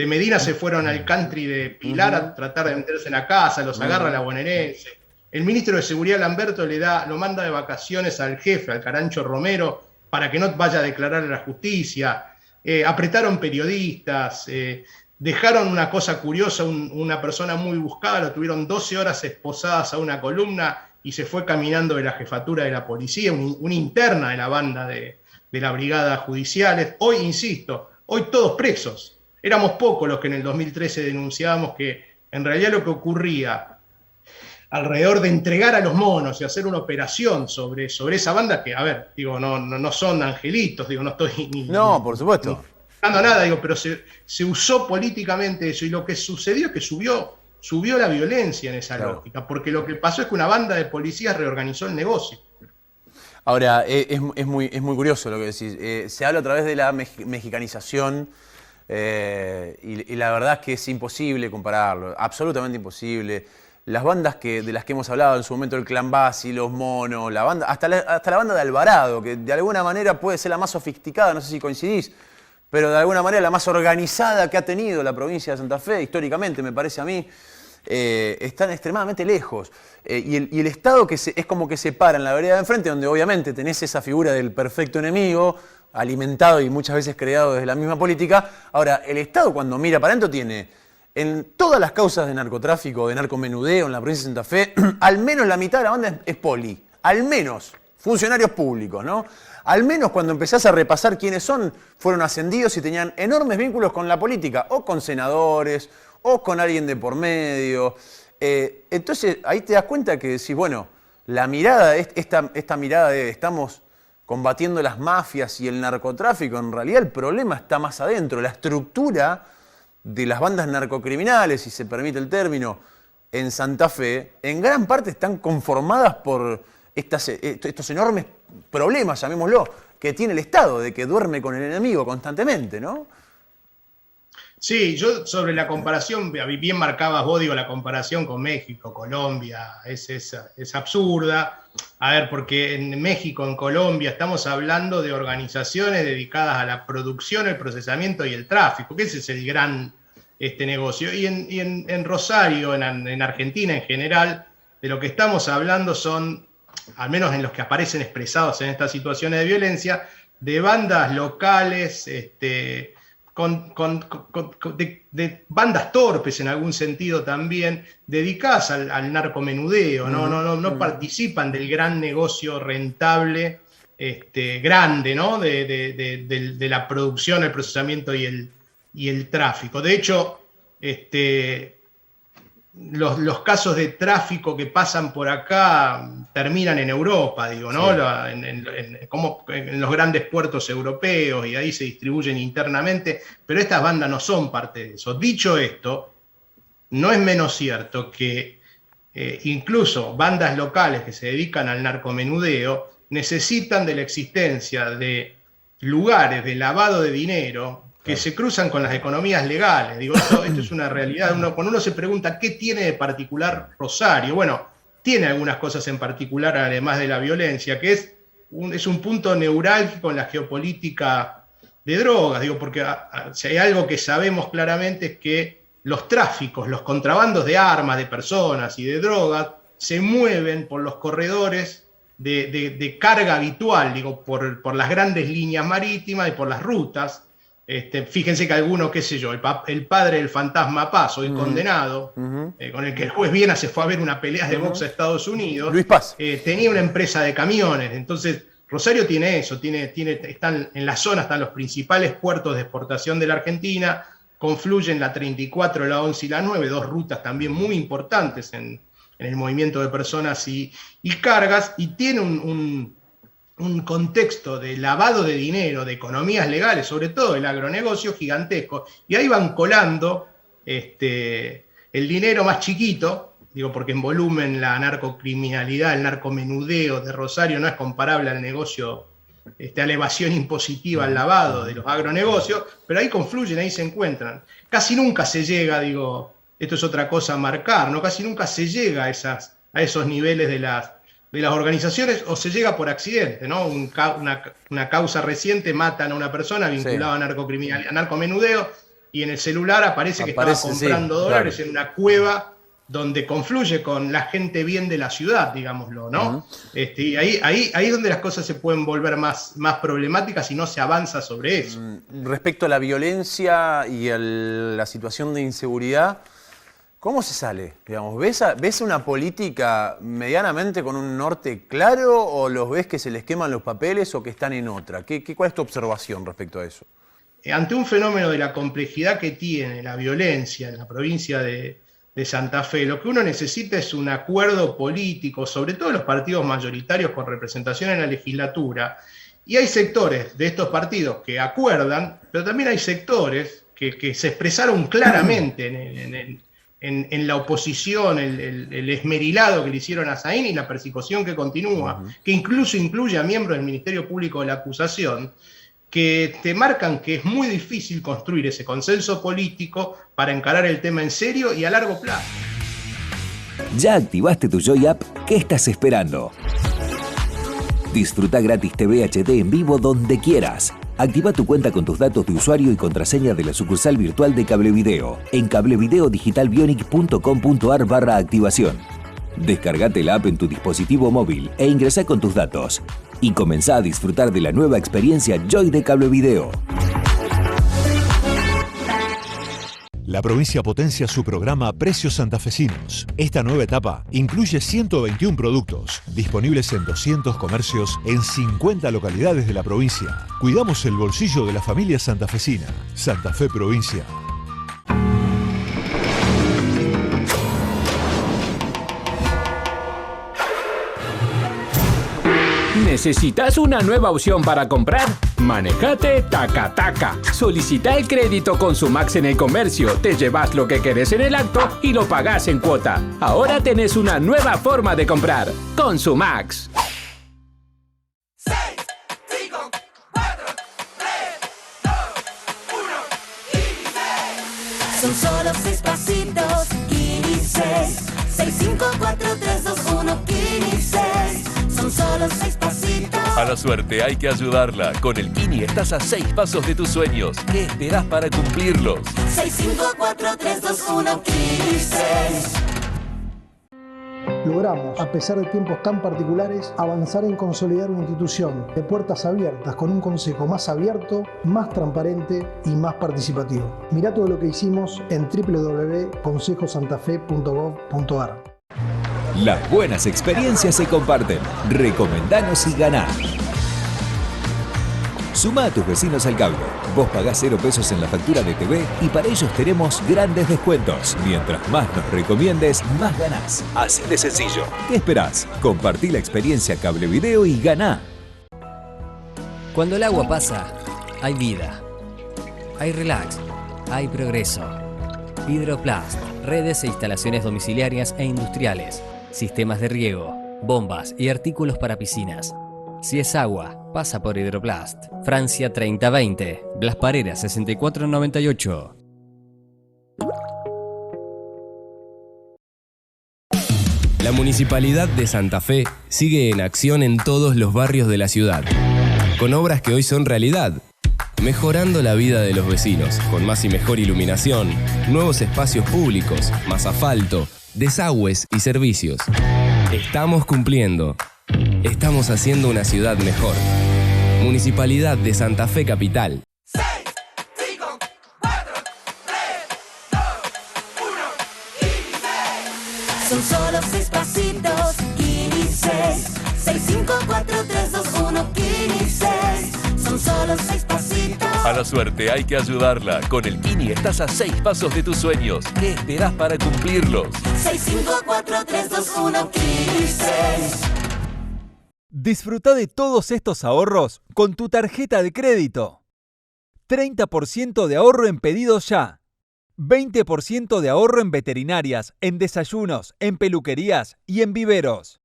Medina se fueron al country de Pilar a tratar de meterse en la casa, los agarra la bonaerense. El ministro de Seguridad Lamberto lo manda de vacaciones al jefe, al Carancho Romero, para que no vaya a declarar a la justicia. Apretaron periodistas, dejaron una cosa curiosa, una persona muy buscada, lo tuvieron 12 horas esposadas a una columna y se fue caminando de la jefatura de la policía, una interna de la banda de la Brigada Judiciales. Hoy, insisto, todos presos. Éramos pocos los que en el 2013 denunciábamos que en realidad lo que ocurría alrededor de entregar a Los Monos y hacer una operación sobre esa banda, que, a ver, digo, no son angelitos, digo, no estoy por supuesto. Nada, digo, pero se usó políticamente eso, y lo que sucedió es que subió la violencia en esa lógica, porque lo que pasó es que una banda de policías reorganizó el negocio. Ahora, es muy curioso lo que decís. Se habla a través de la mexicanización. Y la verdad es que es imposible compararlo, absolutamente imposible. Las bandas de las que hemos hablado en su momento, el Clan Basi, Los Monos, hasta la banda de Alvarado, que de alguna manera puede ser la más sofisticada, no sé si coincidís, pero de alguna manera la más organizada que ha tenido la provincia de Santa Fe, históricamente me parece a mí, están extremadamente lejos. Y el Estado es como que se para en la vereda de enfrente, donde obviamente tenés esa figura del perfecto enemigo, alimentado y muchas veces creado desde la misma política. Ahora, el Estado cuando mira para adentro tiene en todas las causas de narcotráfico, de narcomenudeo en la provincia de Santa Fe, al menos la mitad de la banda es poli, al menos funcionarios públicos, ¿no? Al menos cuando empezás a repasar quiénes son, fueron ascendidos y tenían enormes vínculos con la política, o con senadores, o con alguien de por medio. Entonces, ahí te das cuenta que decís, bueno, la mirada, esta mirada de estamos combatiendo las mafias y el narcotráfico, en realidad el problema está más adentro. La estructura de las bandas narcocriminales, si se permite el término, en Santa Fe, en gran parte están conformadas por estos enormes problemas, llamémoslo, que tiene el Estado, de que duerme con el enemigo constantemente, ¿no? Sí, yo sobre la comparación, bien marcabas vos, digo, la comparación con México, Colombia, es absurda. A ver, porque en México, en Colombia, estamos hablando de organizaciones dedicadas a la producción, el procesamiento y el tráfico, que ese es el gran negocio. Y en Rosario, en Argentina en general, de lo que estamos hablando son, al menos en los que aparecen expresados en estas situaciones de violencia, de bandas locales, de bandas torpes en algún sentido también, dedicadas al narcomenudeo, no participan del gran negocio rentable, grande, ¿no? de la producción, el procesamiento y el tráfico. De hecho, los casos de tráfico que pasan por acá terminan en Europa, digo, ¿no? Sí. Como en los grandes puertos europeos, y ahí se distribuyen internamente, pero estas bandas no son parte de eso. Dicho esto, no es menos cierto que incluso bandas locales que se dedican al narcomenudeo necesitan de la existencia de lugares de lavado de dinero que se cruzan con las economías legales. Digo, esto es una realidad. Cuando uno se pregunta qué tiene de particular Rosario, bueno, tiene algunas cosas en particular, además de la violencia, que es un punto neurálgico en la geopolítica de drogas. Digo, porque si hay algo que sabemos claramente es que los tráficos, los contrabandos de armas, de personas y de drogas se mueven por los corredores de carga habitual, digo, por las grandes líneas marítimas y por las rutas. Fíjense que alguno, qué sé yo, el padre del fantasma Paz, hoy condenado, con el que el juez Viena se fue a ver una pelea de box a Estados Unidos, Luis Paz. Tenía una empresa de camiones. Entonces, Rosario tiene eso, están en la zona, están los principales puertos de exportación de la Argentina, confluyen la 34, la 11 y la 9, dos rutas también muy importantes en el movimiento de personas y cargas, y tiene un contexto de lavado de dinero, de economías legales, sobre todo el agronegocio, gigantesco, y ahí van colando el dinero más chiquito, digo, porque en volumen la narcocriminalidad, el narcomenudeo de Rosario no es comparable al negocio, a la evasión impositiva, al lavado de los agronegocios, pero ahí confluyen, ahí se encuentran. Casi nunca se llega, digo, esto es otra cosa a marcar, ¿no? Casi nunca se llega a esos niveles de las organizaciones, o se llega por accidente, ¿no? Una causa reciente, matan a una persona vinculada a narcomenudeo, y en el celular aparece que estaba comprando dólares, claro, en una cueva donde confluye con la gente bien de la ciudad, digámoslo, ¿no? Y ahí es donde las cosas se pueden volver más problemáticas y no se avanza sobre eso. Respecto a la violencia y a la situación de inseguridad, ¿cómo se sale? Digamos, ¿ves una política medianamente con un norte claro, o los ves que se les queman los papeles o que están en otra? ¿Cuál es tu observación respecto a eso? Ante un fenómeno de la complejidad que tiene la violencia en la provincia de Santa Fe, lo que uno necesita es un acuerdo político, sobre todo los partidos mayoritarios con representación en la legislatura, y hay sectores de estos partidos que acuerdan, pero también hay sectores que se expresaron claramente en la oposición, el esmerilado que le hicieron a Saín y la persecución que continúa, que incluso incluye a miembros del Ministerio Público de la Acusación, que te marcan que es muy difícil construir ese consenso político para encarar el tema en serio y a largo plazo. ¿Ya activaste tu Joy App? ¿Qué estás esperando? Disfruta gratis TV HD en vivo donde quieras. Activa tu cuenta con tus datos de usuario y contraseña de la sucursal virtual de Cablevideo en cablevideodigitalbionic.com.ar/activación. Descargate la app en tu dispositivo móvil e ingresá con tus datos. y comenzá a disfrutar de la nueva experiencia Joy de Cablevideo. La provincia potencia su programa Precios Santafesinos. Esta nueva etapa incluye 121 productos, disponibles en 200 comercios en 50 localidades de la provincia. Cuidamos el bolsillo de la familia santafesina. Santa Fe Provincia. ¿Necesitas una nueva opción para comprar? Manejate Taca Taca. Solicita el crédito con Sumax en el comercio, te llevas lo que querés en el acto y lo pagás en cuota. Ahora tenés una nueva forma de comprar con Sumax. 6, 5, 4, 3, 2, 1, 6. Son solo 6 pasitos, 6. 6, 5, 4, 3, 2, 1, 6. Son solo 6 pasitos. A la suerte hay que ayudarla. Con el Kini estás a 6 pasos de tus sueños. ¿Qué esperás para cumplirlos? 6, 5, 4, 3, 2, 1, 6. Logramos, a pesar de tiempos tan particulares, avanzar en consolidar una institución de puertas abiertas con un consejo más abierto, más transparente y más participativo. Mirá todo lo que hicimos en www.consejosantafe.gov.ar. Las buenas experiencias se comparten. Recomendanos y ganá. Suma a tus vecinos al cable. Vos pagás 0 pesos en la factura de TV y para ellos tenemos grandes descuentos. Mientras más nos recomiendes, más ganás. Así de sencillo. ¿Qué esperás? Compartí la experiencia Cablevideo y ganá. Cuando el agua pasa, hay vida. Hay relax. Hay progreso. Hidroplast. Redes e instalaciones domiciliarias e industriales. Sistemas de riego, bombas y artículos para piscinas. Si es agua, pasa por Hidroplast. Francia 3020, Blas Parera 6498. La Municipalidad de Santa Fe sigue en acción en todos los barrios de la ciudad, con obras que hoy son realidad, mejorando la vida de los vecinos, con más y mejor iluminación, nuevos espacios públicos, más asfalto, desagües y servicios. Estamos cumpliendo. Estamos haciendo una ciudad mejor. Municipalidad de Santa Fe Capital. 6, 5, 4, 3, 2, 1, 6. Son solo 6 pasitos, 6. 6, 5, 4, 3, 2, 1, 6. Son solo 6 pasitos. A la suerte hay que ayudarla. Con el Kini estás a 6 pasos de tus sueños. ¿Qué esperás para cumplirlos? 6, 5, 4, 3, 2, 1, 6. Disfruta de todos estos ahorros con tu tarjeta de crédito. 30% de ahorro en pedidos ya. 20% de ahorro en veterinarias, en desayunos, en peluquerías y en viveros.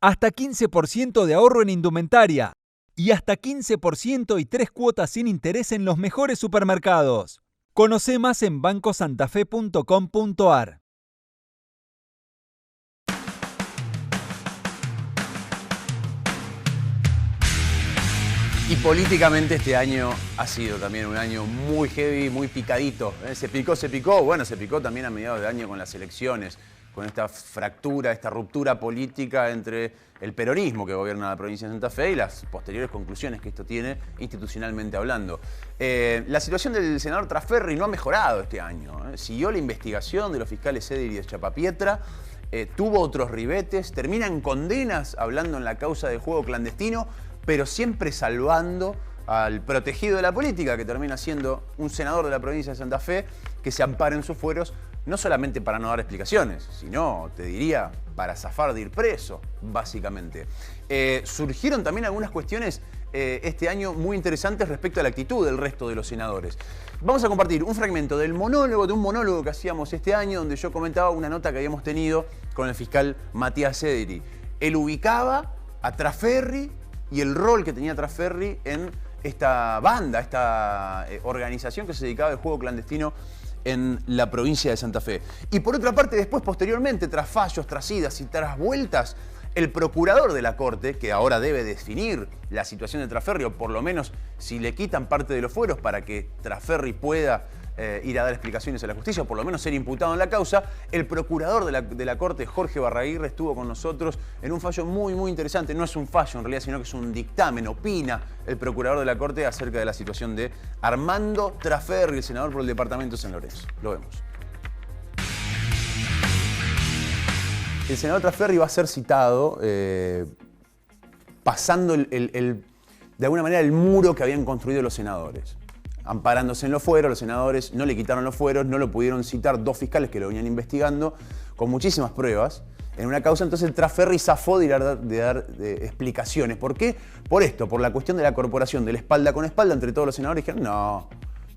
Hasta 15% de ahorro en indumentaria. Y hasta 15% y 3 cuotas sin interés en los mejores supermercados. Conoce más en bancosantafe.com.ar. Y políticamente este año ha sido también un año muy heavy, muy picadito. Se picó. Bueno, se picó también a mediados de año con las elecciones, con esta fractura, esta ruptura política entre el peronismo que gobierna la provincia de Santa Fe y las posteriores conclusiones que esto tiene institucionalmente hablando. La situación del senador Trasferri no ha mejorado este año. Siguió la investigación de los fiscales Cedri y de Chapapietra, tuvo otros ribetes, terminan condenas hablando en la causa de juego clandestino, pero siempre salvando al protegido de la política, que termina siendo un senador de la provincia de Santa Fe, que se ampara en sus fueros, no solamente para no dar explicaciones, sino, te diría, para zafar de ir preso, básicamente. Surgieron también algunas cuestiones este año muy interesantes respecto a la actitud del resto de los senadores. Vamos a compartir un fragmento de un monólogo que hacíamos este año, donde yo comentaba una nota que habíamos tenido con el fiscal Matías Cedri. Él ubicaba a Trasferri y el rol que tenía Trasferri en esta banda, esta organización que se dedicaba al juego clandestino en la provincia de Santa Fe. Y por otra parte, después, posteriormente, tras fallos, tras idas y tras vueltas, el procurador de la Corte, que ahora debe definir la situación de Trasferri, o por lo menos si le quitan parte de los fueros para que Trasferri pueda ir a dar explicaciones a la justicia, o por lo menos ser imputado en la causa. El procurador de la Corte, Jorge Barraguirre, estuvo con nosotros en un fallo muy, muy interesante. No es un fallo en realidad, sino que es un dictamen. Opina el procurador de la Corte acerca de la situación de Armando Trasferri, el senador por el departamento de San Lorenzo. Lo vemos. El senador Trasferri va a ser citado pasando de alguna manera el muro que habían construido los senadores. Amparándose en los fueros, los senadores no le quitaron los fueros, no lo pudieron citar 2 fiscales que lo venían investigando con muchísimas pruebas en una causa. Entonces el Trasferri zafó de dar explicaciones. ¿Por qué? Por esto, por la cuestión de la corporación, del espalda con espalda entre todos los senadores. Dijeron, no,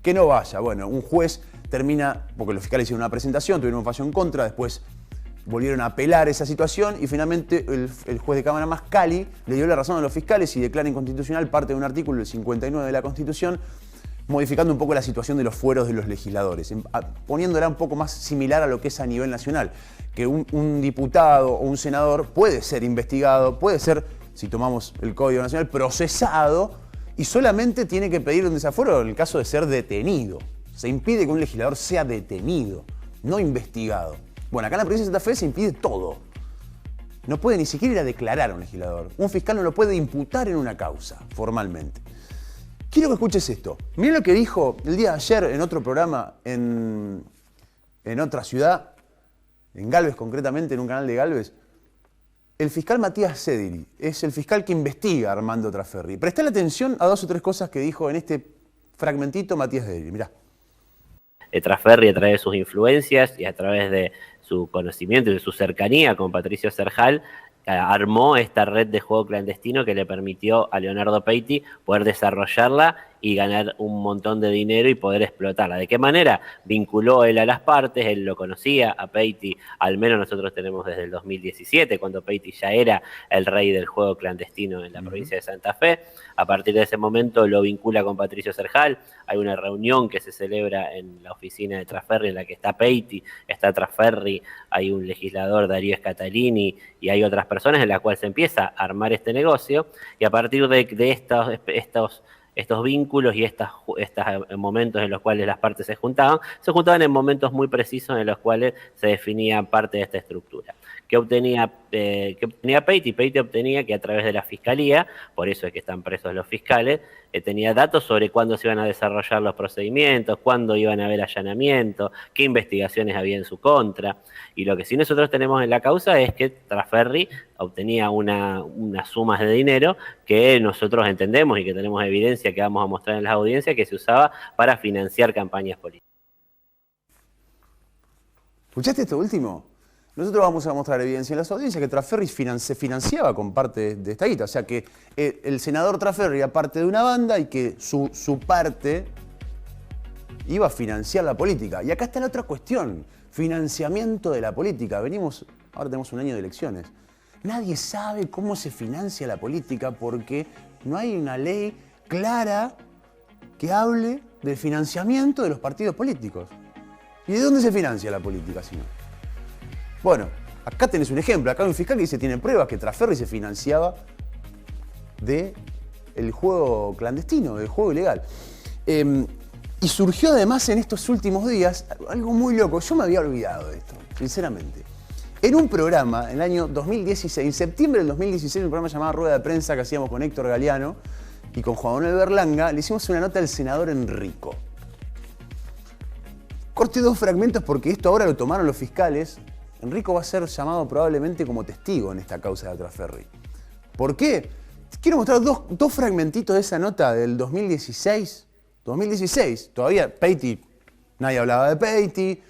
que no vaya. Bueno, un juez termina, porque los fiscales hicieron una presentación, tuvieron un fallo en contra, después volvieron a apelar esa situación y finalmente el juez de Cámara Mascali le dio la razón a los fiscales y declara inconstitucional parte de un artículo, el 59 de la Constitución, modificando un poco la situación de los fueros de los legisladores, poniéndola un poco más similar a lo que es a nivel nacional, que un diputado o un senador puede ser investigado, puede ser, si tomamos el Código Nacional, procesado y solamente tiene que pedir un desafuero en el caso de ser detenido. Se impide que un legislador sea detenido, no investigado. Bueno, acá en la provincia de Santa Fe se impide todo. No puede ni siquiera ir a declarar a un legislador. Un fiscal no lo puede imputar en una causa, formalmente. Quiero que escuches esto. Miren lo que dijo el día de ayer en otro programa en otra ciudad, en Galvez concretamente, en un canal de Galvez. El fiscal Matías Zediri es el fiscal que investiga a Armando Trasferri. Prestale atención a 2 o 3 cosas que dijo en este fragmentito Matías Zediri. Mirá. Trasferri, a través de sus influencias y a través de su conocimiento y de su cercanía con Patricio Serjal, armó esta red de juego clandestino que le permitió a Leonardo Peiti poder desarrollarla y ganar un montón de dinero y poder explotarla. ¿De qué manera? Vinculó él a las partes, él lo conocía, a Peiti, al menos nosotros tenemos desde el 2017, cuando Peiti ya era el rey del juego clandestino en la provincia de Santa Fe. A partir de ese momento lo vincula con Patricio Serjal. Hay una reunión que se celebra en la oficina de Trasferri en la que está Peiti, está Trasferri, hay un legislador, Darío Scatalini, y hay otras personas en las cuales se empieza a armar este negocio, y a partir de estos vínculos y estos momentos en los cuales las partes se juntaban en momentos muy precisos en los cuales se definía parte de esta estructura. ¿Qué obtenía Peiti? Peiti obtenía que a través de la fiscalía, por eso es que están presos los fiscales, tenía datos sobre cuándo se iban a desarrollar los procedimientos, cuándo iban a haber allanamientos, qué investigaciones había en su contra. Y lo que sí nosotros tenemos en la causa es que Trasferri obtenía unas sumas de dinero que nosotros entendemos y que tenemos evidencia que vamos a mostrar en las audiencias que se usaba para financiar campañas políticas. ¿Escuchaste esto último? Nosotros vamos a mostrar evidencia en las audiencias que Trasferri se financiaba con parte de esta guita. O sea que el senador Trasferri era parte de una banda y que su parte iba a financiar la política. Y acá está la otra cuestión, financiamiento de la política. Ahora tenemos un año de elecciones. Nadie sabe cómo se financia la política porque no hay una ley clara que hable del financiamiento de los partidos políticos. ¿Y de dónde se financia la política si no? Bueno, acá tenés un ejemplo. Acá hay un fiscal que dice, tiene pruebas que Trasferri se financiaba del juego clandestino, del juego ilegal. Y surgió además en estos últimos días algo muy loco. Yo me había olvidado de esto, sinceramente. En un programa, en el año 2016, en septiembre del 2016, un programa llamado Rueda de Prensa que hacíamos con Héctor Galeano y con Juan Manuel Berlanga, le hicimos una nota al senador Enrico. Corté 2 fragmentos porque esto ahora lo tomaron los fiscales. Enrico va a ser llamado probablemente como testigo en esta causa de Trasferri. ¿Por qué? Quiero mostrar dos fragmentitos de esa nota del 2016. 2016, todavía Peiti, nadie hablaba de Peiti,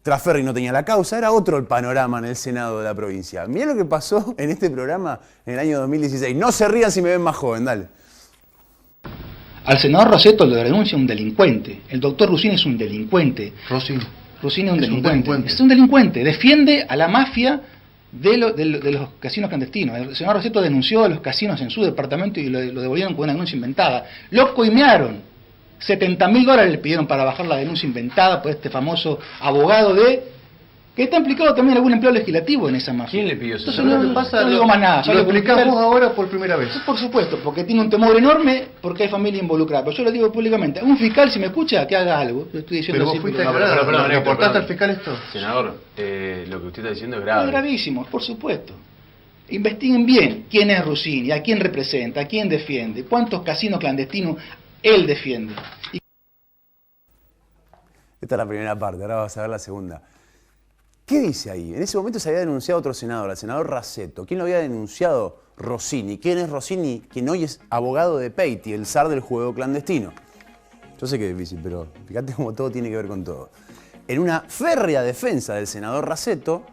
Trasferri no tenía la causa, era otro el panorama en el Senado de la provincia. Mirá lo que pasó en este programa en el año 2016. No se rían si me ven más joven, dale. Al senador Rossetto lo denuncia un delincuente. El doctor Rusini es un delincuente. Rusini es un delincuente. Es un delincuente. Defiende a la mafia de los casinos clandestinos. El senador Rossetto denunció a los casinos en su departamento y lo devolvieron con una denuncia inventada. Lo coimearon. $70.000 le pidieron para bajar la denuncia inventada por este famoso abogado de que está implicado también algún empleado legislativo en esa mafia. ¿Quién le pidió eso? Entonces no digo más nada. Lo explicás vos ahora por primera vez. Por supuesto, porque tiene un temor enorme, porque hay familia involucrada. Pero yo lo digo públicamente. Un fiscal, si me escucha, que haga algo. Lo estoy diciendo. Pero vos fuiste a ¿le aportaste al fiscal esto? Senador, lo que usted está diciendo es grave. Es gravísimo, por supuesto. Investiguen bien quién es Rossini, a quién representa, a quién defiende, cuántos casinos clandestinos él defiende. Esta es la primera parte, ahora vas a ver la segunda. ¿Qué dice ahí? En ese momento se había denunciado otro senador, el senador Rasetto. ¿Quién lo había denunciado? Rossini. ¿Quién es Rossini? Quien hoy es abogado de Peiti, el zar del juego clandestino. Yo sé que es difícil, pero fíjate cómo todo tiene que ver con todo. En una férrea defensa del senador Rasetto,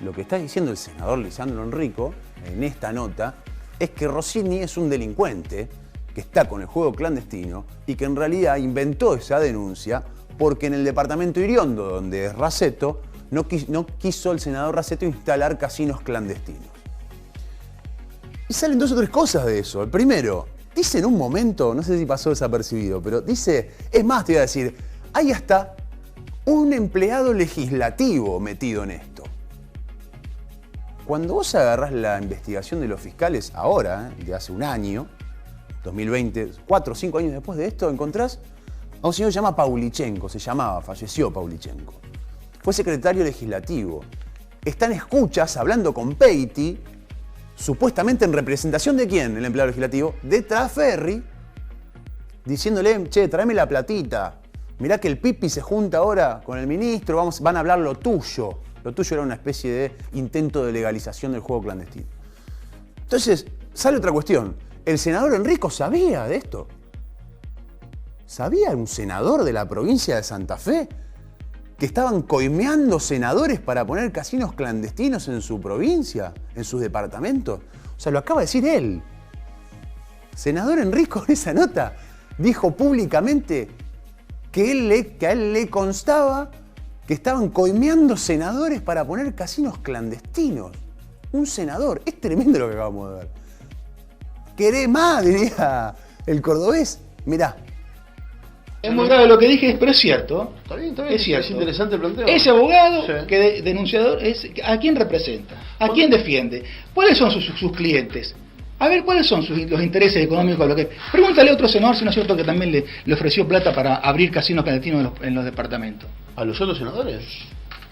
lo que está diciendo el senador Lisandro Enrico, en esta nota, es que Rossini es un delincuente que está con el juego clandestino y que en realidad inventó esa denuncia porque en el departamento Iriondo, donde es Rasetto, no quiso el senador Rasetto instalar casinos clandestinos. Y salen dos o tres cosas de eso. El primero, dice en un momento, no sé si pasó desapercibido, pero dice, es más, te voy a decir, hay hasta un empleado legislativo metido en esto. Cuando vos agarrás la investigación de los fiscales ahora, de hace un año, 2020, 4 o 5 años después de esto, encontrás a un señor que se llama Paulichenko, falleció Paulichenko. Fue secretario legislativo. Está en escuchas hablando con Peiti, supuestamente en representación de quién, el empleado legislativo, de Traferri, diciéndole, che, tráeme la platita. Mirá que el Pipi se junta ahora con el ministro, van a hablar lo tuyo. Lo tuyo era una especie de intento de legalización del juego clandestino. Entonces, sale otra cuestión. ¿El senador Enrico sabía de esto? ¿Sabía un senador de la provincia de Santa Fe que estaban coimeando senadores para poner casinos clandestinos en su provincia, en sus departamentos? O sea, lo acaba de decir él. Senador Enrico en esa nota dijo públicamente que a él le constaba que estaban coimeando senadores para poner casinos clandestinos. Un senador. Es tremendo lo que acabamos de ver. ¿Querés más? Diría el cordobés. Mirá. Es muy grave lo que dije, pero es cierto. Está bien, es cierto. Es interesante el planteo. Ese abogado Sí. que denunciador, ¿a quién representa? ¿A quién defiende? ¿Cuáles son sus clientes? A ver, ¿cuáles son los intereses económicos? Pregúntale a otro senador si no es cierto que también le ofreció plata para abrir casinos clandestinos en los departamentos. ¿A los otros senadores?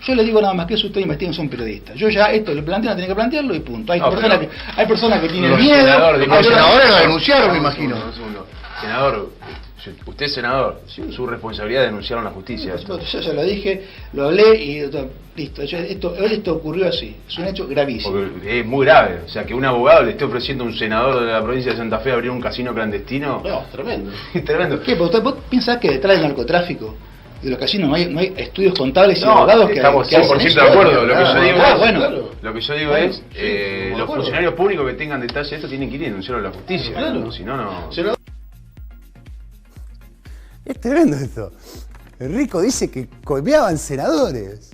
Yo le digo nada más que eso, ustedes investiguen, son periodistas. Yo ya esto lo planteo, tienen que plantearlo y punto. Hay personas que tienen miedo. Los senadores lo denunciaron, me imagino. Senador, usted es senador, su responsabilidad es denunciar a la justicia. Yo ya lo dije, lo hablé y listo. Esto ocurrió así. Es un hecho gravísimo. Porque es muy grave. O sea, que un abogado le esté ofreciendo a un senador de la provincia de Santa Fe abrir un casino clandestino. No, tremendo. Es tremendo. ¿Qué? ¿Vos pensás que detrás del narcotráfico de los casinos no hay estudios contables y abogados que estamos que 100% de acuerdo. Lo que yo digo es, sí, los funcionarios públicos que tengan detalle de esto tienen que ir y denunciarlo a la justicia. Claro. Si no, no. Es tremendo esto. Enrico dice que coimeaban senadores.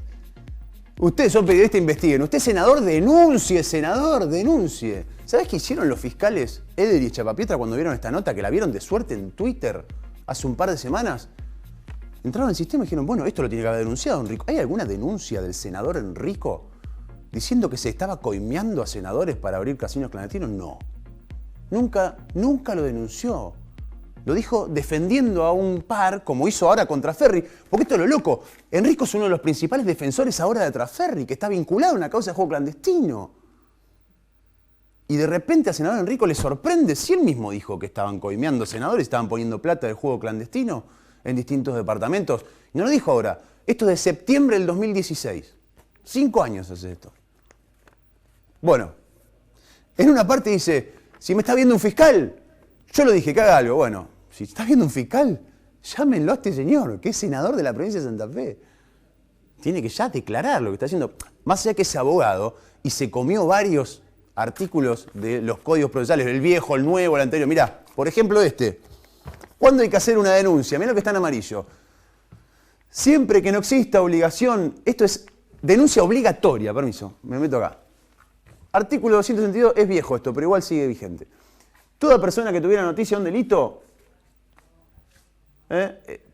Ustedes son periodistas, investiguen. Usted, senador, denuncie, ¿Sabés qué hicieron los fiscales Eder y Chapapietra cuando vieron esta nota, que la vieron de suerte en Twitter hace un par de semanas? Entraron al sistema y dijeron, bueno, esto lo tiene que haber denunciado Enrico. ¿Hay alguna denuncia del senador Enrico diciendo que se estaba coimeando a senadores para abrir casinos clandestinos? No. Nunca lo denunció. Lo dijo defendiendo a un par, como hizo ahora con Traferri. Porque esto es lo loco. Enrico es uno de los principales defensores ahora de Traferri, que está vinculado a una causa de juego clandestino. Y de repente a senador Enrico le sorprende si él mismo dijo que estaban coimeando senadores, estaban poniendo plata del juego clandestino en distintos departamentos. Y no lo dijo ahora. Esto es de septiembre del 2016. 5 años hace esto. Bueno, en una parte dice, si me está viendo un fiscal, yo lo dije, que haga algo. Bueno, si está viendo un fiscal, llámenlo a este señor, que es senador de la provincia de Santa Fe. Tiene que ya declarar lo que está haciendo. Más allá que es abogado y se comió varios artículos de los códigos procesales, el viejo, el nuevo, el anterior. Mirá, por ejemplo este. ¿Cuándo hay que hacer una denuncia? Mirá lo que está en amarillo. Siempre que no exista obligación, esto es denuncia obligatoria, permiso, me meto acá. Artículo 262, es viejo esto, pero igual sigue vigente. Toda persona que tuviera noticia de un delito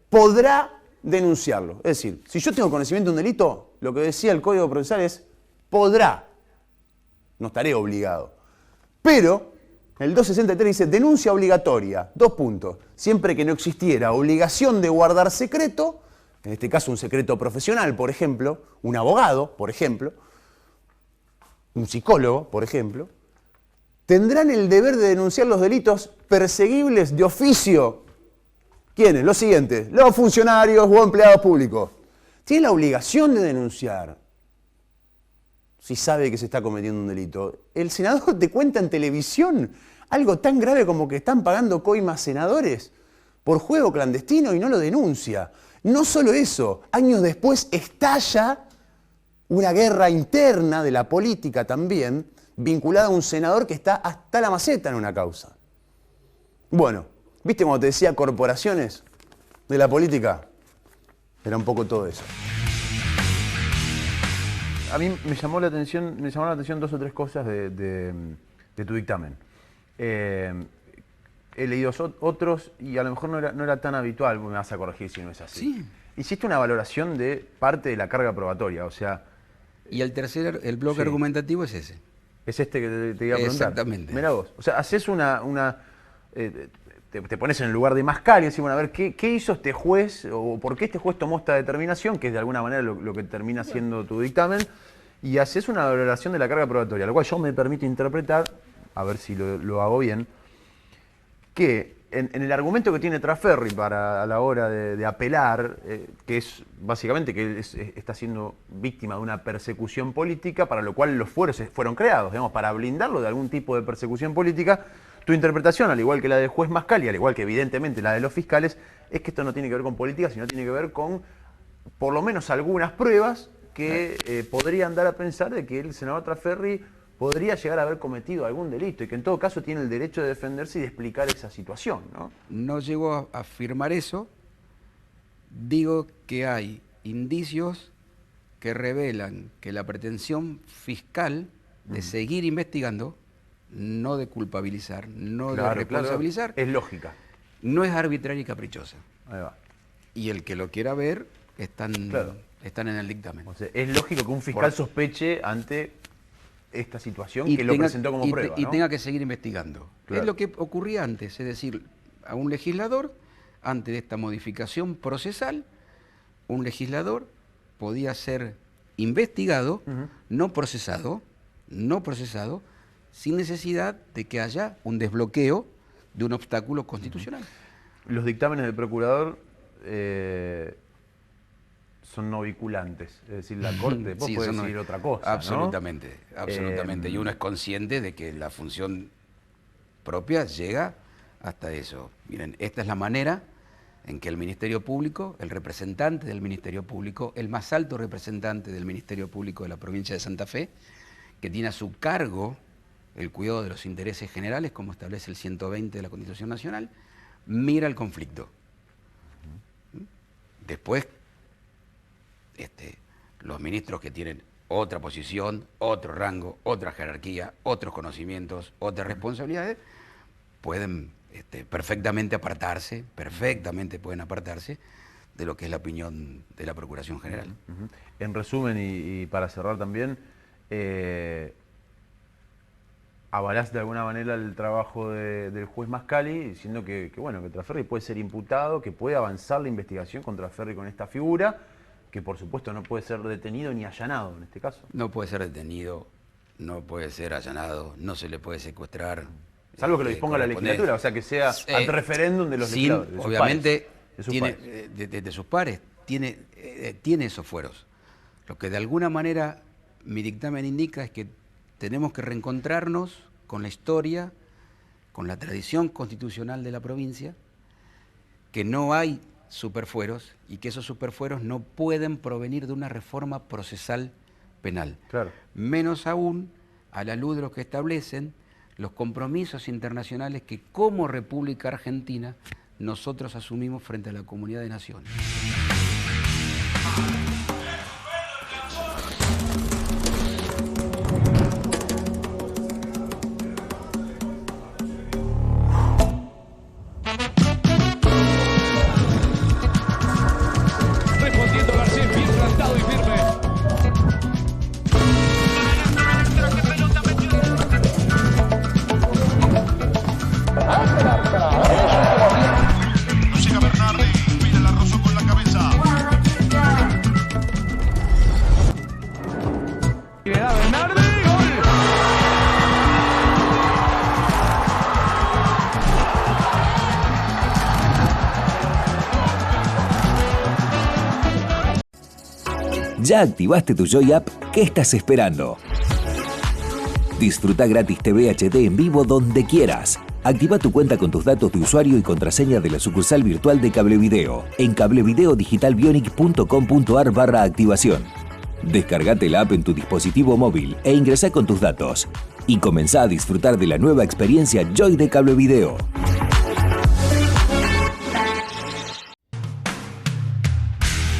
podrá denunciarlo. Es decir, si yo tengo conocimiento de un delito, lo que decía el Código Procesal es podrá, no estaré obligado. Pero el 263 dice denuncia obligatoria, 2 puntos, siempre que no existiera obligación de guardar secreto, en este caso un secreto profesional, por ejemplo, un abogado, por ejemplo, un psicólogo, por ejemplo, tendrán el deber de denunciar los delitos perseguibles de oficio. ¿Quiénes? Los siguientes, los funcionarios o empleados públicos. Tienen la obligación de denunciar si sabe que se está cometiendo un delito. El senador te cuenta en televisión algo tan grave como que están pagando coimas senadores por juego clandestino y no lo denuncia. No solo eso, años después estalla una guerra interna de la política también, vinculada a un senador que está hasta la maceta en una causa. Bueno, ¿viste cuando te decía corporaciones de la política? Era un poco todo eso. A mí me llamó la atención 2 o 3 cosas de tu dictamen. He leído otros y a lo mejor no era tan habitual, me vas a corregir si no es así. Sí. Hiciste una valoración de parte de la carga probatoria, o sea... Y el bloque argumentativo es ese. Es este que te iba a preguntar. Exactamente. Mirá vos, o sea, haces te pones en el lugar de Mascali y decís, bueno, a ver, ¿qué hizo este juez o por qué este juez tomó esta determinación, que es de alguna manera lo que termina siendo tu dictamen, y haces una valoración de la carga probatoria, lo cual yo me permito interpretar, a ver si lo hago bien, que en el argumento que tiene Trasferri a la hora de apelar, que es básicamente que él está siendo víctima de una persecución política, para lo cual los fueros fueron creados, digamos, para blindarlo de algún tipo de persecución política. Tu interpretación, al igual que la del juez Mascali, al igual que evidentemente la de los fiscales, es que esto no tiene que ver con política, sino tiene que ver con por lo menos algunas pruebas que podrían dar a pensar de que el senador Trasferri podría llegar a haber cometido algún delito y que en todo caso tiene el derecho de defenderse y de explicar esa situación, ¿no? No llego a afirmar eso. Digo que hay indicios que revelan que la pretensión fiscal de seguir investigando, no de culpabilizar, no de responsabilizar, es lógica. No es arbitraria y caprichosa. Ahí va. Y el que lo quiera ver están en el dictamen. O sea, es lógico que un fiscal sospeche ante esta situación que lo presentó como prueba, ¿no? Y tenga que seguir investigando. Claro. Es lo que ocurría antes, es decir, a un legislador, antes de esta modificación procesal, un legislador podía ser investigado, no procesado, sin necesidad de que haya un desbloqueo de un obstáculo constitucional. Los dictámenes del procurador son no vinculantes, es decir, la Corte puede decir otra cosa, absolutamente, ¿no? Absolutamente, y uno es consciente de que la función propia llega hasta eso. Miren, esta es la manera en que el Ministerio Público, el representante del Ministerio Público, el más alto representante del Ministerio Público de la provincia de Santa Fe, que tiene a su cargo el cuidado de los intereses generales, como establece el 120 de la Constitución Nacional, mira el conflicto. Después, los ministros que tienen otra posición, otro rango, otra jerarquía, otros conocimientos, otras responsabilidades, pueden perfectamente pueden apartarse de lo que es la opinión de la Procuración General. En resumen, y para cerrar también, avalás de alguna manera el trabajo del juez Mascali, diciendo que Trasferri puede ser imputado, que puede avanzar la investigación contra Trasferri con esta figura, que por supuesto no puede ser detenido ni allanado en este caso. No puede ser detenido, no puede ser allanado, no se le puede secuestrar. Salvo que lo disponga la legislatura, o sea, que sea al referéndum de los legisladores. Obviamente, de sus pares, tiene esos fueros. Lo que de alguna manera mi dictamen indica es que tenemos que reencontrarnos con la historia, con la tradición constitucional de la provincia, que no hay superfueros y que esos superfueros no pueden provenir de una reforma procesal penal. Claro. Menos aún a la luz de lo que establecen los compromisos internacionales que como República Argentina nosotros asumimos frente a la comunidad de naciones. Respondiendo Garcés, bien plantado y firme. Y le da Bernardi, ¿Ya activaste tu Joy App? ¿Qué estás esperando? Disfruta gratis TV HD en vivo donde quieras. Activa tu cuenta con tus datos de usuario y contraseña de la sucursal virtual de Cablevideo en cablevideodigitalbionic.com.ar/activación. Descargate la app en tu dispositivo móvil e ingresá con tus datos. Y comenzá a disfrutar de la nueva experiencia Joy de Cablevideo.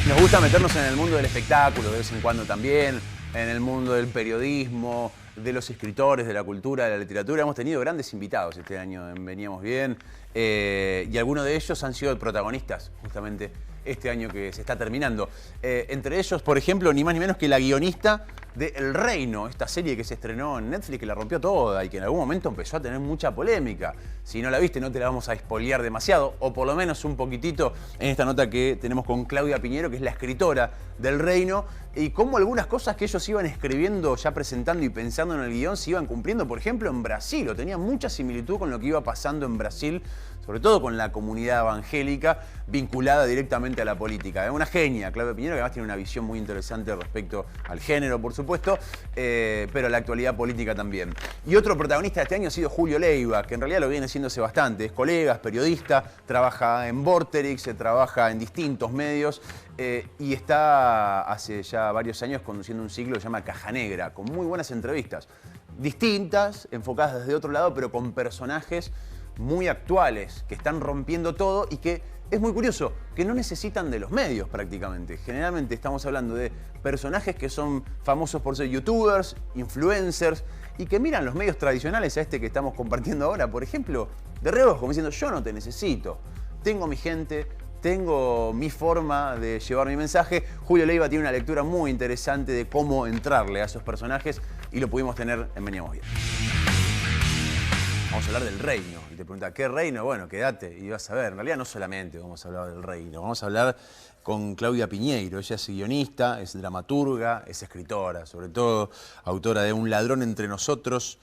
Nos gusta meternos en el mundo del espectáculo de vez en cuando también, en el mundo del periodismo, de los escritores, de la cultura, de la literatura. Hemos tenido grandes invitados este año en Veníamos Bien y algunos de ellos han sido protagonistas justamente este año que se está terminando. Entre ellos, por ejemplo, ni más ni menos que la guionista de El Reino, esta serie que se estrenó en Netflix, que la rompió toda y que en algún momento empezó a tener mucha polémica. Si no la viste, no te la vamos a spoilear demasiado, o por lo menos un poquitito en esta nota que tenemos con Claudia Piñero, que es la escritora del Reino, y cómo algunas cosas que ellos iban escribiendo, ya presentando y pensando en el guión, se iban cumpliendo, por ejemplo, en Brasil, o tenía mucha similitud con lo que iba pasando en Brasil, sobre todo con la comunidad evangélica vinculada directamente a la política. Es una genia, Claudia Piñero, que además tiene una visión muy interesante respecto al género, por supuesto, pero a la actualidad política también. Y otro protagonista de este año ha sido Julio Leiva, que en realidad lo viene haciéndose bastante. Es colega, es periodista, trabaja en Vorterix, trabaja en distintos medios y está hace ya varios años conduciendo un ciclo que se llama Caja Negra, con muy buenas entrevistas. Distintas, enfocadas desde otro lado, pero con personajes muy actuales, que están rompiendo todo y que es muy curioso, que no necesitan de los medios prácticamente. Generalmente estamos hablando de personajes que son famosos por ser youtubers, influencers y que miran los medios tradicionales a este que estamos compartiendo ahora, por ejemplo, de reojo, como diciendo yo no te necesito, tengo mi gente, tengo mi forma de llevar mi mensaje. Julio Leiva tiene una lectura muy interesante de cómo entrarle a esos personajes y lo pudimos tener en Veníamos Bien. Vamos a hablar del reino. Y te pregunta, ¿qué reino? Bueno, quédate y vas a ver. En realidad no solamente vamos a hablar del reino, vamos a hablar con Claudia Piñeiro. Ella es guionista, es dramaturga, es escritora, sobre todo autora de Un ladrón entre nosotros,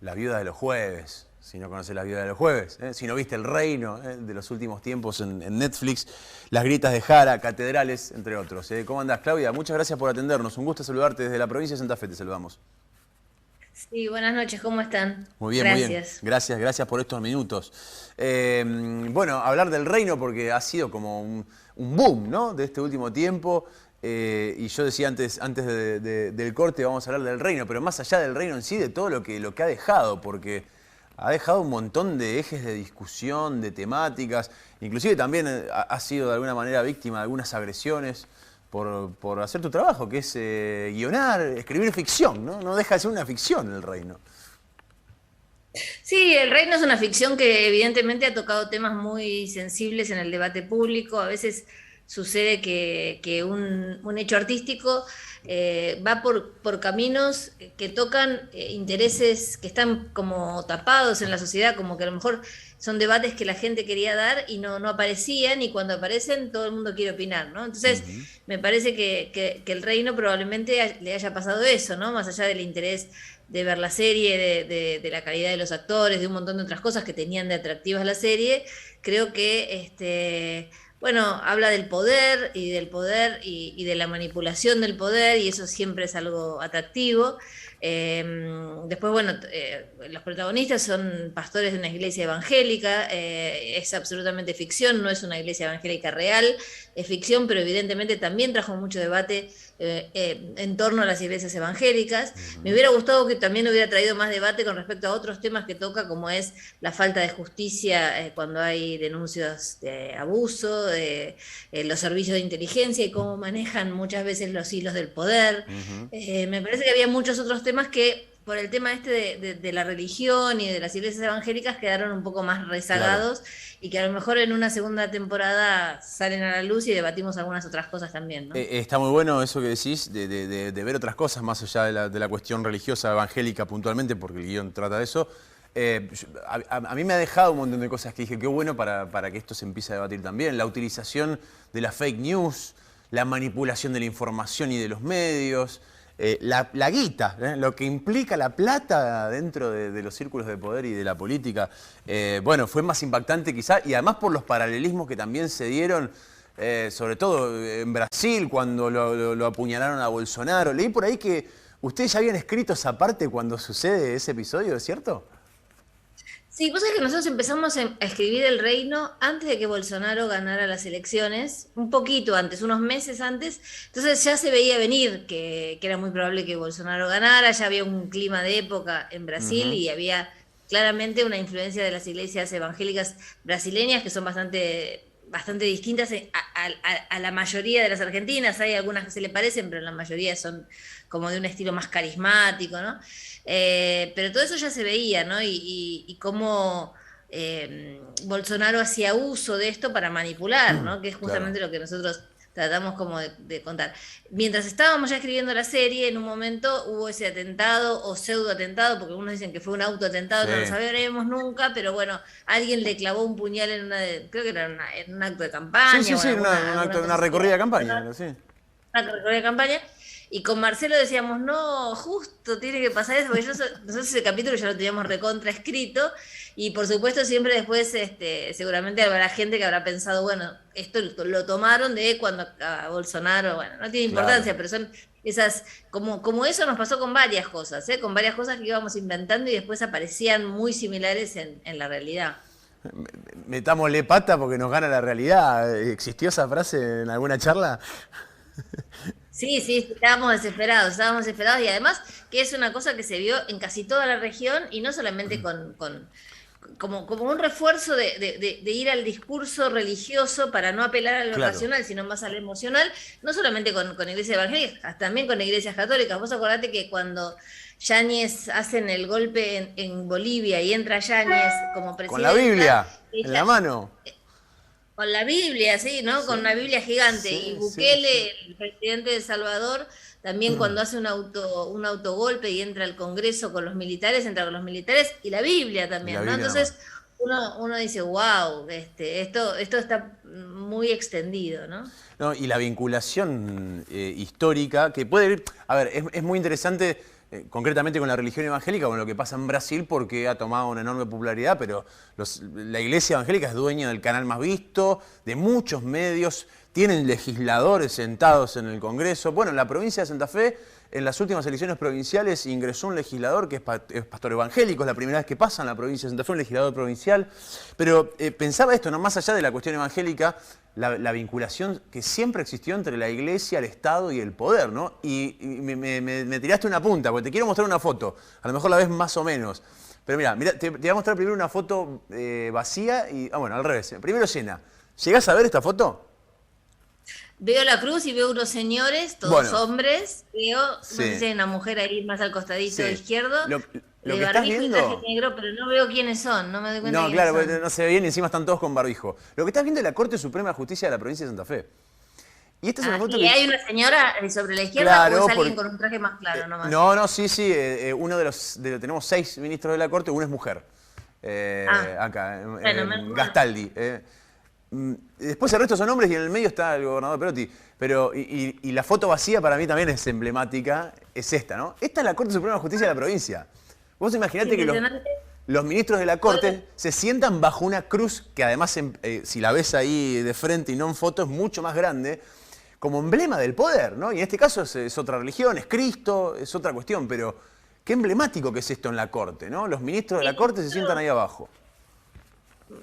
La viuda de los jueves. Si no conoces La viuda de los jueves, si no viste El reino de los últimos tiempos en Netflix, Las grietas de Jara, Catedrales, entre otros. ¿Cómo andás, Claudia? Muchas gracias por atendernos. Un gusto saludarte desde la provincia de Santa Fe. Te saludamos. Sí, buenas noches, ¿cómo están? Muy bien, gracias. Muy bien. Gracias por estos minutos. Bueno, hablar del reino porque ha sido como un boom, ¿no? De este último tiempo. Y yo decía antes del corte vamos a hablar del reino, pero más allá del reino en sí, de todo lo que ha dejado, porque ha dejado un montón de ejes de discusión, de temáticas, inclusive también ha sido de alguna manera víctima de algunas agresiones por hacer tu trabajo, que es guionar, escribir ficción, ¿no? No deja de ser una ficción El reino. Sí, El reino es una ficción que evidentemente ha tocado temas muy sensibles en el debate público. A veces sucede que un hecho artístico va por caminos que tocan intereses que están como tapados en la sociedad, como que a lo mejor son debates que la gente quería dar y no aparecían, y cuando aparecen todo el mundo quiere opinar, ¿no? Entonces, me parece que El reino probablemente le haya pasado eso, ¿no? Más allá del interés de ver la serie, de la calidad de los actores, de un montón de otras cosas que tenían de atractivas la serie, creo que bueno, habla del poder y de la manipulación del poder, y eso siempre es algo atractivo. Después, bueno, los protagonistas son pastores de una iglesia evangélica, es absolutamente ficción, no es una iglesia evangélica real, es ficción, pero evidentemente también trajo mucho debate en torno a las iglesias evangélicas. Me hubiera gustado que también hubiera traído más debate con respecto a otros temas que toca, como es la falta de justicia cuando hay denuncias de abuso, de los servicios de inteligencia y cómo manejan muchas veces los hilos del poder. Me parece que había muchos otros temas que por el tema de la religión y de las iglesias evangélicas quedaron un poco más rezagados, claro, y que a lo mejor en una segunda temporada salen a la luz y debatimos algunas otras cosas también, ¿no? Está muy bueno eso que decís, de ver otras cosas más allá de la cuestión religiosa evangélica puntualmente, porque el guión trata de eso. A mí me ha dejado un montón de cosas que dije, qué bueno para que esto se empiece a debatir también. La utilización de la fake news, la manipulación de la información y de los medios, la guita, lo que implica la plata dentro de los círculos de poder y de la política, bueno, fue más impactante quizá, y además por los paralelismos que también se dieron, sobre todo en Brasil, cuando lo apuñalaron a Bolsonaro. Leí por ahí que ustedes ya habían escrito esa parte cuando sucede ese episodio, ¿es cierto? Sí, vos sabés que nosotros empezamos a escribir El Reino antes de que Bolsonaro ganara las elecciones, un poquito antes, unos meses antes, entonces ya se veía venir que era muy probable que Bolsonaro ganara, ya había un clima de época en Brasil y había claramente una influencia de las iglesias evangélicas brasileñas que son bastante distintas a la mayoría de las argentinas. Hay algunas que se le parecen, pero la mayoría son como de un estilo más carismático, ¿no? Pero todo eso ya se veía, ¿no? Y cómo Bolsonaro hacía uso de esto para manipular, ¿no? Que es justamente lo que nosotros tratamos como de contar. Mientras estábamos ya escribiendo la serie, en un momento hubo ese atentado o pseudo atentado, porque algunos dicen que fue un autoatentado, no lo sabremos nunca, pero bueno, alguien le clavó un puñal creo que era en un acto de campaña. Sí, una recorrida de campaña, sí. Una recorrida de campaña. Y con Marcelo decíamos, no, justo tiene que pasar eso, porque nosotros ese capítulo ya lo teníamos recontra escrito, y por supuesto siempre después seguramente habrá gente que habrá pensado, bueno, esto lo tomaron de cuando a Bolsonaro, bueno, no tiene importancia, pero son esas, como eso nos pasó con varias cosas, con varias cosas que íbamos inventando y después aparecían muy similares en la realidad. Metámosle pata porque nos gana la realidad. ¿Existió esa frase en alguna charla? Sí, estábamos desesperados y además que es una cosa que se vio en casi toda la región y no solamente como un refuerzo de ir al discurso religioso para no apelar a lo racional, sino más a lo emocional, no solamente con iglesias evangélicas, también con iglesias católicas. Vos acordate que cuando Yáñez hacen el golpe en Bolivia y entra Yáñez como presidente. Con la Biblia en la mano. Con la Biblia, sí, ¿no? Con una Biblia gigante. Y Bukele, el presidente de El Salvador, también cuando hace un autogolpe y entra al Congreso con los militares, entra con los militares y la Biblia también, ¿no? Entonces uno dice, wow, esto está muy extendido, ¿no? No, y la vinculación histórica que puede ir... A ver, es muy interesante... concretamente con la religión evangélica, con lo que pasa en Brasil, porque ha tomado una enorme popularidad, pero la iglesia evangélica es dueña del canal más visto, de muchos medios, tienen legisladores sentados en el Congreso. Bueno, en la provincia de Santa Fe, en las últimas elecciones provinciales, ingresó un legislador que es pastor evangélico, es la primera vez que pasa en la provincia de Santa Fe, un legislador provincial. Pero pensaba esto, ¿no? Más allá de la cuestión evangélica, la vinculación que siempre existió entre la iglesia, el Estado y el poder, ¿no? Y me tiraste una punta, porque te quiero mostrar una foto. A lo mejor la ves más o menos. Pero mira, te voy a mostrar primero una foto vacía y... bueno, al revés. Primero llena. ¿Llegás a ver esta foto? Veo la cruz y veo unos señores, todos hombres. Veo, no sé si hay una mujer ahí más al costadito izquierdo. Lo de que barbijo estás viendo... y traje negro, pero no veo quiénes son, no me doy cuenta. No, claro, porque no se ve bien y encima están todos con barbijo. Lo que estás viendo es la Corte Suprema de Justicia de la provincia de Santa Fe. Y esta es una foto ¿Y hay una señora sobre la izquierda o es alguien con un traje más claro nomás? No, sí. Uno tenemos 6 ministros de la Corte, uno es mujer. Acá, Gastaldi. Después el resto son hombres y en el medio está el gobernador Perotti. Pero, y la foto vacía para mí también es emblemática, es esta, ¿no? Esta es la Corte Suprema de Justicia de la provincia. Vos imaginate que los ministros de la Corte se sientan bajo una cruz que además, si la ves ahí de frente y no en foto, es mucho más grande, como emblema del poder, ¿no? Y en este caso es otra religión, es Cristo, es otra cuestión, pero qué emblemático que es esto en la Corte, ¿no? Los ministros de la Corte se sientan ahí abajo.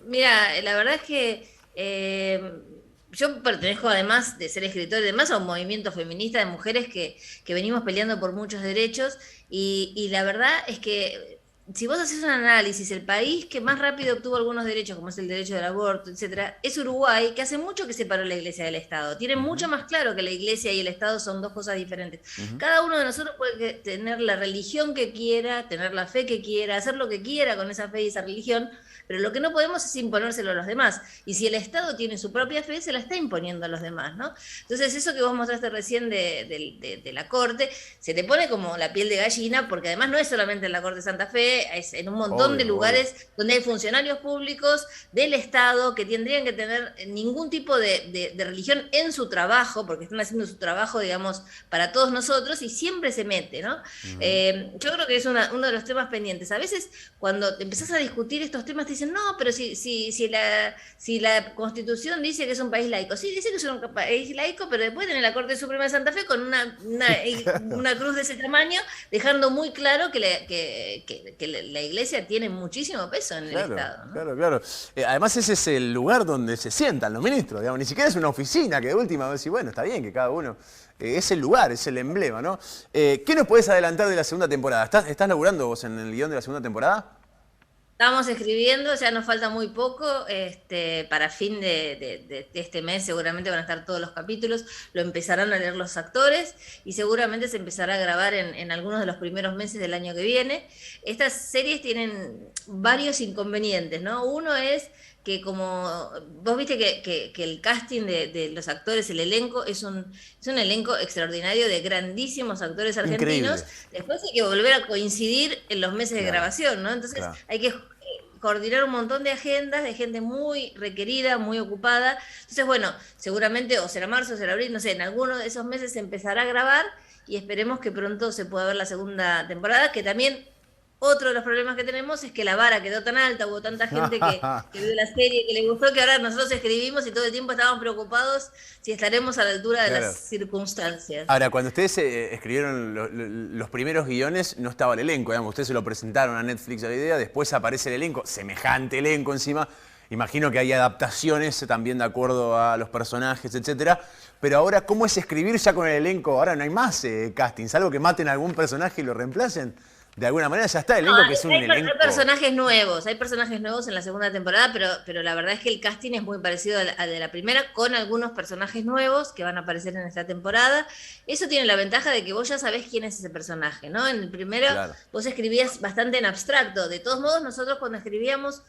Mira, la verdad es que yo pertenezco, además de ser escritor y demás, a un movimiento feminista de mujeres que venimos peleando por muchos derechos y la verdad es que si vos haces un análisis, el país que más rápido obtuvo algunos derechos, como es el derecho del aborto, etcétera, es Uruguay, que hace mucho que separó la Iglesia del Estado. Tiene mucho más claro que la Iglesia y el Estado son dos cosas diferentes. Cada uno de nosotros puede tener la religión que quiera, tener la fe que quiera, hacer lo que quiera con esa fe y esa religión, pero lo que no podemos es imponérselo a los demás. Y si el Estado tiene su propia fe, se la está imponiendo a los demás, ¿no? Entonces, eso que vos mostraste recién de la Corte, se te pone como la piel de gallina, porque además no es solamente en la Corte de Santa Fe, Fe, es en un montón de lugares donde hay funcionarios públicos del Estado que tendrían que tener ningún tipo de religión en su trabajo, porque están haciendo su trabajo, digamos, para todos nosotros, y siempre se mete, ¿no? Yo creo que es uno de los temas pendientes. A veces cuando empezás a discutir estos temas te dicen, no, pero si la Constitución dice que es un país laico. Sí, dice que es un país laico, pero después tiene la Corte Suprema de Santa Fe con una cruz de ese tamaño, dejando muy claro que la Iglesia tiene muchísimo peso en el Estado, ¿no? Claro. Además ese es el lugar donde se sientan los ministros, digamos, ni siquiera es una oficina que de última va a decir, bueno, está bien que cada uno... es el lugar, es el emblema, ¿no? ¿Qué nos podés adelantar de la segunda temporada? ¿Estás laburando vos en el guión de la segunda temporada? Estamos escribiendo, ya nos falta muy poco, para fin de este mes seguramente van a estar todos los capítulos, lo empezarán a leer los actores y seguramente se empezará a grabar en algunos de los primeros meses del año que viene. Estas series tienen varios inconvenientes, ¿no? Uno es que como vos viste que el casting de los actores, el elenco, es un elenco extraordinario de grandísimos actores argentinos. Increíble. Después hay que volver a coincidir en los meses de grabación, ¿no? Entonces hay que coordinar un montón de agendas de gente muy requerida, muy ocupada. Entonces, bueno, seguramente o será marzo o será abril, no sé, en alguno de esos meses se empezará a grabar y esperemos que pronto se pueda ver la segunda temporada, que también... Otro de los problemas que tenemos es que la vara quedó tan alta, hubo tanta gente que vio la serie, que le gustó, que ahora nosotros escribimos y todo el tiempo estábamos preocupados si estaremos a la altura de las circunstancias. Ahora, cuando ustedes escribieron los primeros guiones, no estaba el elenco, digamos, ustedes se lo presentaron a Netflix a la idea, después aparece el elenco, semejante elenco encima. Imagino que hay adaptaciones también de acuerdo a los personajes, etcétera. Pero ahora, ¿cómo es escribir ya con el elenco? Ahora no hay más casting, salvo que maten a algún personaje y lo reemplacen. De alguna manera ya está el elenco, que es un elenco. Hay personajes nuevos en la segunda temporada, pero la verdad es que el casting es muy parecido al de la primera, con algunos personajes nuevos que van a aparecer en esta temporada. Eso tiene la ventaja de que vos ya sabés quién es ese personaje, ¿no? En el primero vos escribías bastante en abstracto. De todos modos, nosotros cuando escribíamos,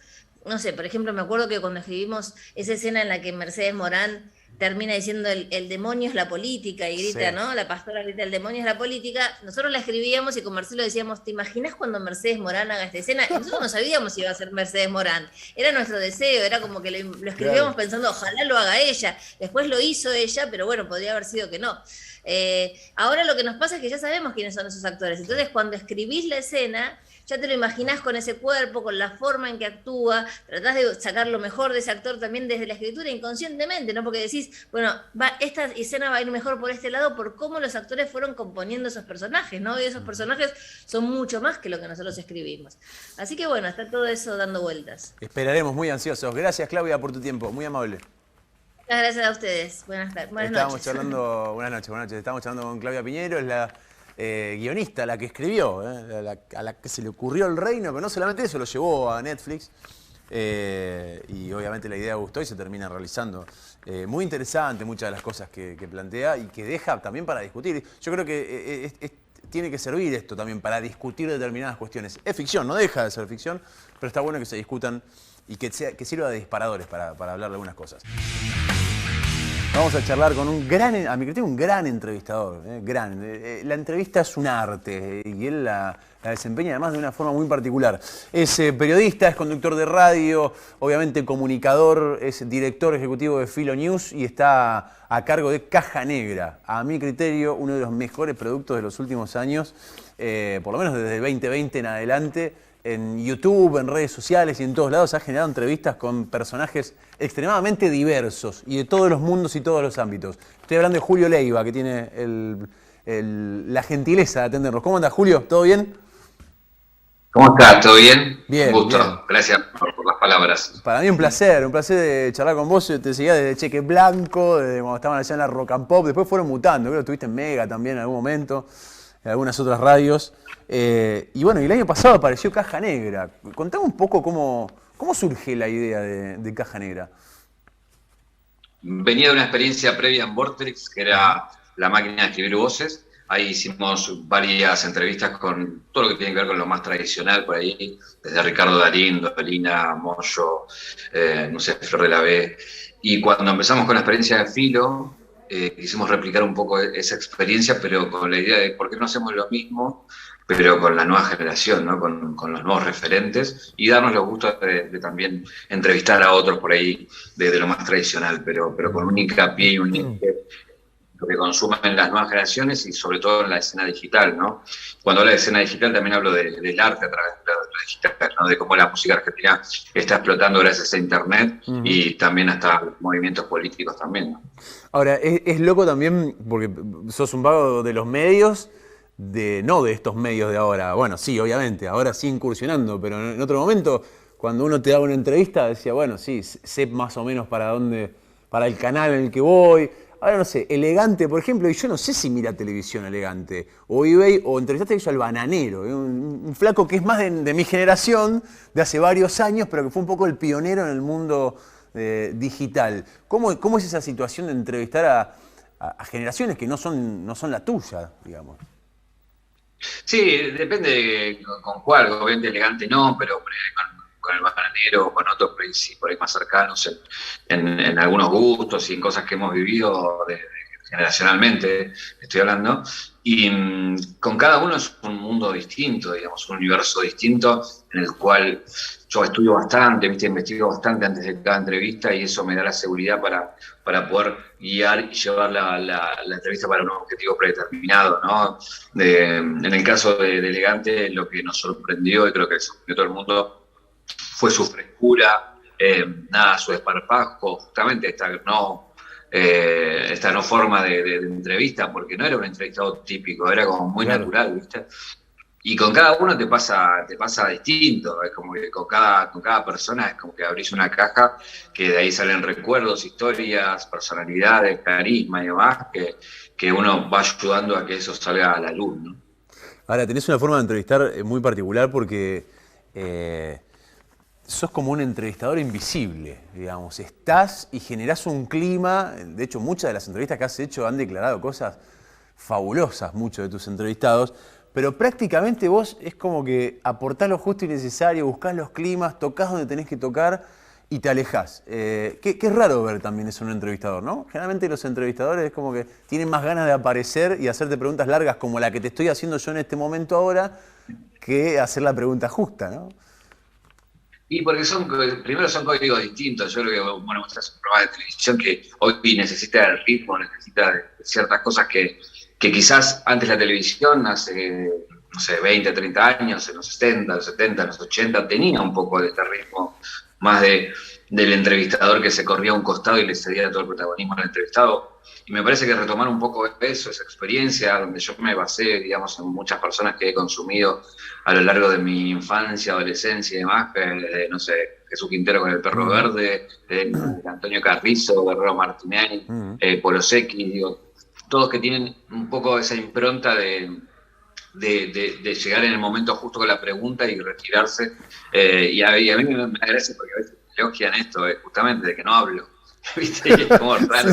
no sé, por ejemplo, me acuerdo que cuando escribimos esa escena en la que Mercedes Morán termina diciendo el demonio es la política y grita, ¿no? La pastora grita, el demonio es la política. Nosotros la escribíamos y con Marcelo decíamos, ¿te imaginas cuando Mercedes Morán haga esta escena? Y nosotros no sabíamos si iba a ser Mercedes Morán. Era nuestro deseo, era como que lo escribíamos pensando, ojalá lo haga ella. Después lo hizo ella, pero bueno, podría haber sido que no. Ahora lo que nos pasa es que ya sabemos quiénes son esos actores. Entonces, cuando escribís la escena, ya te lo imaginás con ese cuerpo, con la forma en que actúa, tratás de sacar lo mejor de ese actor también desde la escritura inconscientemente, ¿no? Porque decís, bueno, esta escena va a ir mejor por este lado por cómo los actores fueron componiendo esos personajes, ¿no? Y esos personajes son mucho más que lo que nosotros escribimos. Así que bueno, está todo eso dando vueltas. Esperaremos muy ansiosos. Gracias, Claudia, por tu tiempo. Muy amable. Muchas gracias a ustedes. Buenas noches. Buenas noches. Estamos charlando con Claudia Piñeiro, es la guionista, la que escribió, a la que se le ocurrió el reino, pero no solamente eso, lo llevó a Netflix y obviamente la idea gustó y se termina realizando. Muy interesante muchas de las cosas que plantea y que deja también para discutir. Yo creo que tiene que servir esto también para discutir determinadas cuestiones. Es ficción, no deja de ser ficción, pero está bueno que se discutan y que sirva de disparadores para hablar de algunas cosas. Vamos a charlar con un gran entrevistador. La entrevista es un arte y él la desempeña además de una forma muy particular. Es periodista, es conductor de radio, obviamente comunicador, es director ejecutivo de Filo News y está a cargo de Caja Negra. A mi criterio, uno de los mejores productos de los últimos años, por lo menos desde el 2020 en adelante. En YouTube, en redes sociales y en todos lados ha generado entrevistas con personajes extremadamente diversos y de todos los mundos y todos los ámbitos. Estoy hablando de Julio Leiva, que tiene la gentileza de atendernos. ¿Cómo anda, Julio? ¿Todo bien? ¿Cómo estás? ¿Todo bien? Bien. Un gusto. Bien. Gracias por las palabras. Para mí un placer de charlar con vos. Te seguía desde Cheque Blanco, desde cuando estaban allá en la Rock and Pop. Después fueron mutando, creo que estuviste en Mega también en algún momento, en algunas otras radios. Y bueno, y el año pasado apareció Caja Negra. Contame un poco cómo surge la idea de Caja Negra. Venía de una experiencia previa en Vortex, que era la máquina de escribir voces. Ahí hicimos varias entrevistas con todo lo que tiene que ver con lo más tradicional por ahí, desde Ricardo Darín, Dolina, Moyo, no sé, Flor de la B. Y cuando empezamos con la experiencia de Filo, quisimos replicar un poco esa experiencia, pero con la idea de por qué no hacemos lo mismo pero con la nueva generación, ¿no? Con los nuevos referentes, y darnos los gustos de también entrevistar a otros por ahí de lo más tradicional, pero con un hincapié y un límite lo que consumen las nuevas generaciones y sobre todo en la escena digital, ¿no? Cuando hablo de escena digital también hablo del arte a través de la digital, ¿no? De cómo la música argentina está explotando gracias a internet y también hasta movimientos políticos también, ¿no? Ahora, es loco también porque sos un vago de los medios, no de estos medios de ahora. Bueno, sí, obviamente, ahora sí incursionando, pero en otro momento, cuando uno te daba una entrevista, decía, bueno, sí, sé más o menos para el canal en el que voy. Ahora no sé, Elegante, por ejemplo, y yo no sé si mira televisión Elegante, o eBay, o entrevistaste a ellos al Bananero, un flaco que es más de mi generación, de hace varios años, pero que fue un poco el pionero en el mundo digital. ¿Cómo es esa situación de entrevistar a generaciones que no son la tuya, digamos? Sí, depende con cuál, obviamente Elegante no, pero con el Bananero o con otros por ahí más cercanos en algunos gustos y en cosas que hemos vivido generacionalmente, estoy hablando, y con cada uno es un mundo distinto, digamos, un universo distinto en el cual yo estudio bastante, investigo bastante antes de cada entrevista y eso me da la seguridad para poder guiar y llevar la entrevista para un objetivo predeterminado, ¿no? En el caso de Elegante, lo que nos sorprendió y creo que sorprendió a todo el mundo fue su frescura, su desparpajo, justamente esta no forma de entrevista, porque no era un entrevistado típico, era como muy natural, ¿viste? Y con cada uno te pasa distinto, es como que con cada persona es como que abrís una caja que de ahí salen recuerdos, historias, personalidades, carisma y demás, que uno va ayudando a que eso salga a la luz, ¿no? Ahora, tenés una forma de entrevistar muy particular porque sos como un entrevistador invisible, digamos. Estás y generás un clima. De hecho, muchas de las entrevistas que has hecho han declarado cosas fabulosas, muchos de tus entrevistados, pero prácticamente vos es como que aportás lo justo y necesario, buscás los climas, tocás donde tenés que tocar y te alejás. Que es raro ver también eso en un entrevistador, ¿no? Generalmente los entrevistadores es como que tienen más ganas de aparecer y hacerte preguntas largas como la que te estoy haciendo yo en este momento ahora, que hacer la pregunta justa, ¿no? Y porque primero son códigos distintos. Yo creo que, bueno, es un programa de televisión que hoy necesita el ritmo, necesita de ciertas cosas que quizás antes la televisión, hace, no sé, 20, 30 años, en los 60, los 70, los 80, tenía un poco de este ritmo más del entrevistador que se corría a un costado y le cedía todo el protagonismo al entrevistado. Y me parece que retomar un poco eso, esa experiencia, donde yo me basé, digamos, en muchas personas que he consumido a lo largo de mi infancia, adolescencia y demás, no sé, Jesús Quintero con El Perro Verde, Antonio Carrizo, Guerrero Martinelli, Polo Secchi, digo, todos que tienen un poco esa impronta de llegar en el momento justo con la pregunta y retirarse. Y a mí me agradece porque a veces elogian esto, justamente, de que no hablo. ¿Viste? Y es como raro.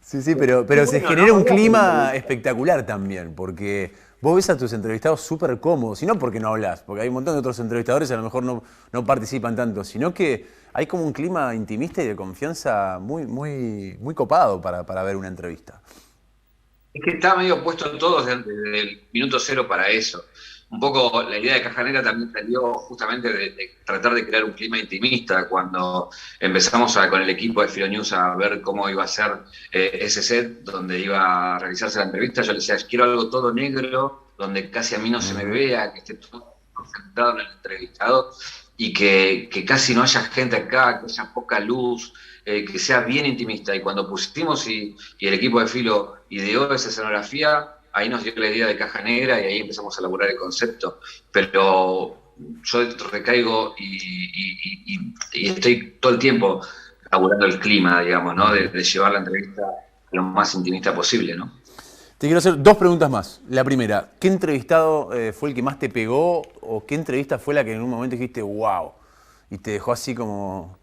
Sí, pero se genera un clima espectacular también, porque vos ves a tus entrevistados súper cómodos, y no porque no hablas, porque hay un montón de otros entrevistadores que a lo mejor no participan tanto, sino que hay como un clima intimista y de confianza muy, muy, muy copado para ver una entrevista. Es que está medio puesto en todos desde el minuto cero para eso. Un poco la idea de Caja Negra también salió justamente de tratar de crear un clima intimista. Cuando empezamos con el equipo de Filonews a ver cómo iba a ser ese set donde iba a realizarse la entrevista, yo le decía, quiero algo todo negro, donde casi a mí no se me vea, que esté todo concentrado en el entrevistado y que casi no haya gente acá, que haya poca luz, que sea bien intimista. Y cuando pusimos y el equipo de Filo ideó esa escenografía, ahí nos dio la idea de Caja Negra y ahí empezamos a elaborar el concepto. Pero yo recaigo y estoy todo el tiempo elaborando el clima, digamos, ¿no? De llevar la entrevista lo más intimista posible, ¿no? Te quiero hacer dos preguntas más. La primera, ¿qué entrevistado fue el que más te pegó o qué entrevista fue la que en un momento dijiste wow y te dejó así como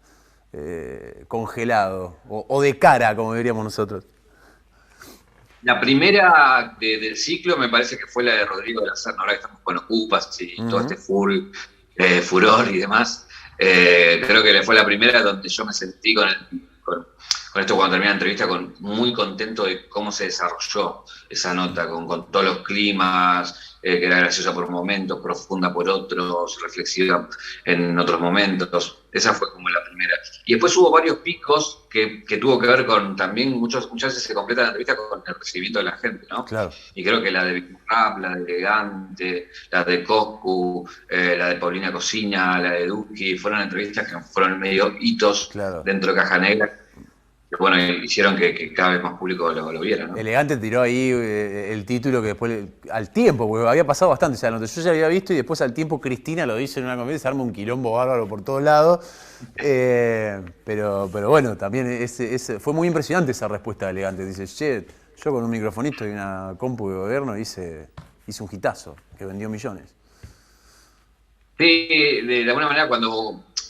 congelado o de cara, como diríamos nosotros? La primera del ciclo me parece que fue la de Rodrigo de la Serna, ahora que estamos con Ocupas y todo este furor y demás. Creo que fue la primera donde yo me sentí esto cuando termina la entrevista, muy contento de cómo se desarrolló esa nota, con todos los climas, que era graciosa por momentos, profunda por otros, reflexiva en otros momentos. Esa fue como la primera. Y después hubo varios picos que tuvo que ver con también, muchas veces se completa la entrevista con el recibimiento de la gente, ¿no? Claro. Y creo que la de Big Rap, la de Elegante, la de Coscu, la de Paulina Cocina, la de Duki, fueron entrevistas que fueron medio hitos dentro de Caja Negra, que bueno, hicieron que cada vez más público lo viera, ¿no? Elegante tiró ahí el título que después, al tiempo, porque había pasado bastante, o sea, yo ya había visto y después al tiempo Cristina lo dice en una conferencia, se arma un quilombo bárbaro por todos lados, pero bueno, también fue muy impresionante esa respuesta de Elegante, dice, che, yo con un microfonito y una compu de gobierno hice un hitazo que vendió millones. Sí, de alguna manera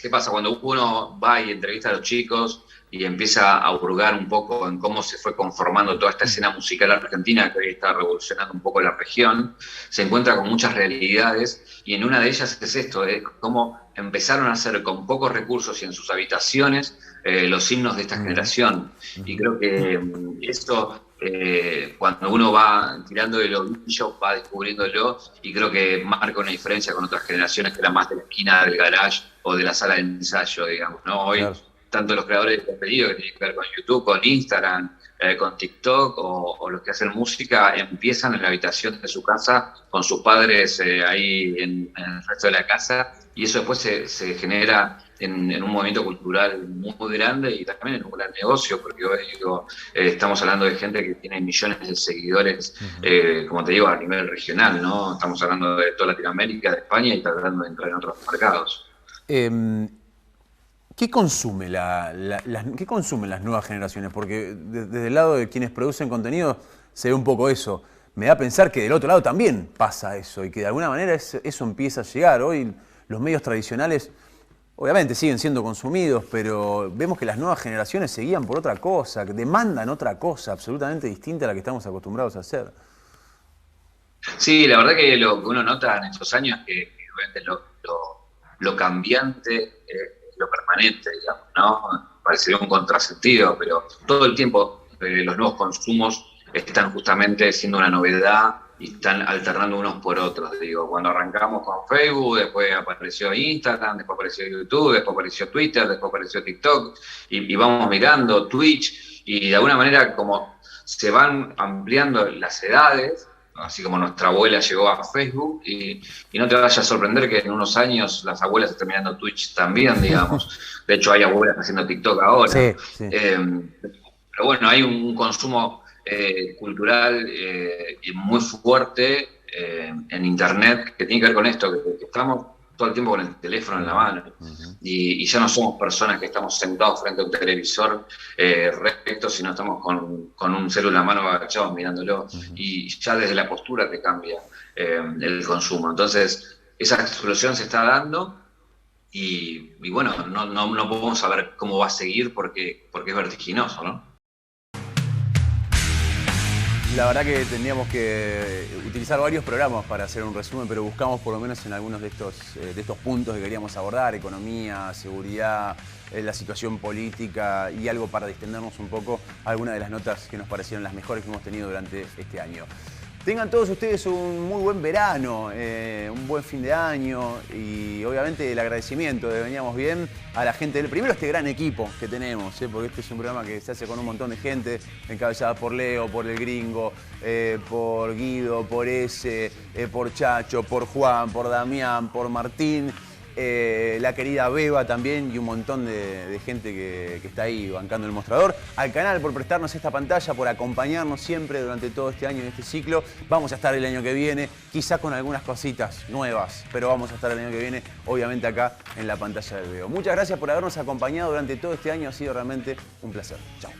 ¿qué pasa? Cuando uno va y entrevista a los chicos y empieza a hurgar un poco en cómo se fue conformando toda esta escena musical argentina que hoy está revolucionando un poco la región, se encuentra con muchas realidades y en una de ellas es esto, cómo empezaron a hacer con pocos recursos y en sus habitaciones los himnos de esta generación. Y creo que esto, cuando uno va tirando del ovillo, va descubriéndolo y creo que marca una diferencia con otras generaciones que eran más de la esquina del garage o de la sala de ensayo, digamos, ¿no? Hoy, tanto los creadores de contenido que tienen que ver con YouTube, con Instagram, con TikTok o los que hacen música, empiezan en la habitación de su casa con sus padres ahí en el resto de la casa y eso después se genera en un movimiento cultural muy grande y también en un gran negocio, porque hoy estamos hablando de gente que tiene millones de seguidores, como te digo, a nivel regional, ¿no? Estamos hablando de toda Latinoamérica, de España y tratando de entrar en otros mercados. ¿Qué consumen las nuevas generaciones? Porque desde el lado de quienes producen contenido se ve un poco eso. Me da a pensar que del otro lado también pasa eso y que de alguna manera eso empieza a llegar. Hoy los medios tradicionales obviamente siguen siendo consumidos, pero vemos que las nuevas generaciones se guían por otra cosa, que demandan otra cosa absolutamente distinta a la que estamos acostumbrados a hacer. Sí, la verdad que lo que uno nota en estos años es que obviamente lo cambiante lo permanente, digamos, ¿no? Parecería un contrasentido, pero todo el tiempo los nuevos consumos están justamente siendo una novedad y están alternando unos por otros. Digo, cuando arrancamos con Facebook, después apareció Instagram, después apareció YouTube, después apareció Twitter, después apareció TikTok, y vamos mirando Twitch, y de alguna manera como se van ampliando las edades, así como nuestra abuela llegó a Facebook, y no te vayas a sorprender que en unos años las abuelas estén mirando Twitch también, digamos. De hecho, hay abuelas haciendo TikTok ahora. Sí. Pero bueno, hay un consumo cultural muy fuerte en Internet que tiene que ver con esto, que estamos todo el tiempo con el teléfono en la mano y ya no somos personas que estamos sentados frente a un televisor recto, sino estamos con un celular en la mano agachados mirándolo y ya desde la postura te cambia el consumo. Entonces esa explosión se está dando y bueno, no podemos saber cómo va a seguir porque es vertiginoso, ¿no? La verdad que tendríamos que utilizar varios programas para hacer un resumen, pero buscamos por lo menos en algunos de estos puntos que queríamos abordar: economía, seguridad, la situación política y algo para distendernos un poco algunas de las notas que nos parecieron las mejores que hemos tenido durante este año. Tengan todos ustedes un muy buen verano, un buen fin de año y obviamente el agradecimiento de Veníamos Bien a la gente primero este gran equipo que tenemos, porque este es un programa que se hace con un montón de gente, encabezada por Leo, por el Gringo, por Guido, por Ese, por Chacho, por Juan, por Damián, por Martín, la querida Beba también y un montón de gente que está ahí bancando el mostrador. Al canal por prestarnos esta pantalla, por acompañarnos siempre durante todo este año en este ciclo. Vamos a estar el año que viene, quizá con algunas cositas nuevas, pero vamos a estar el año que viene, obviamente acá en la pantalla del video. Muchas gracias por habernos acompañado durante todo este año, ha sido realmente un placer. Chao.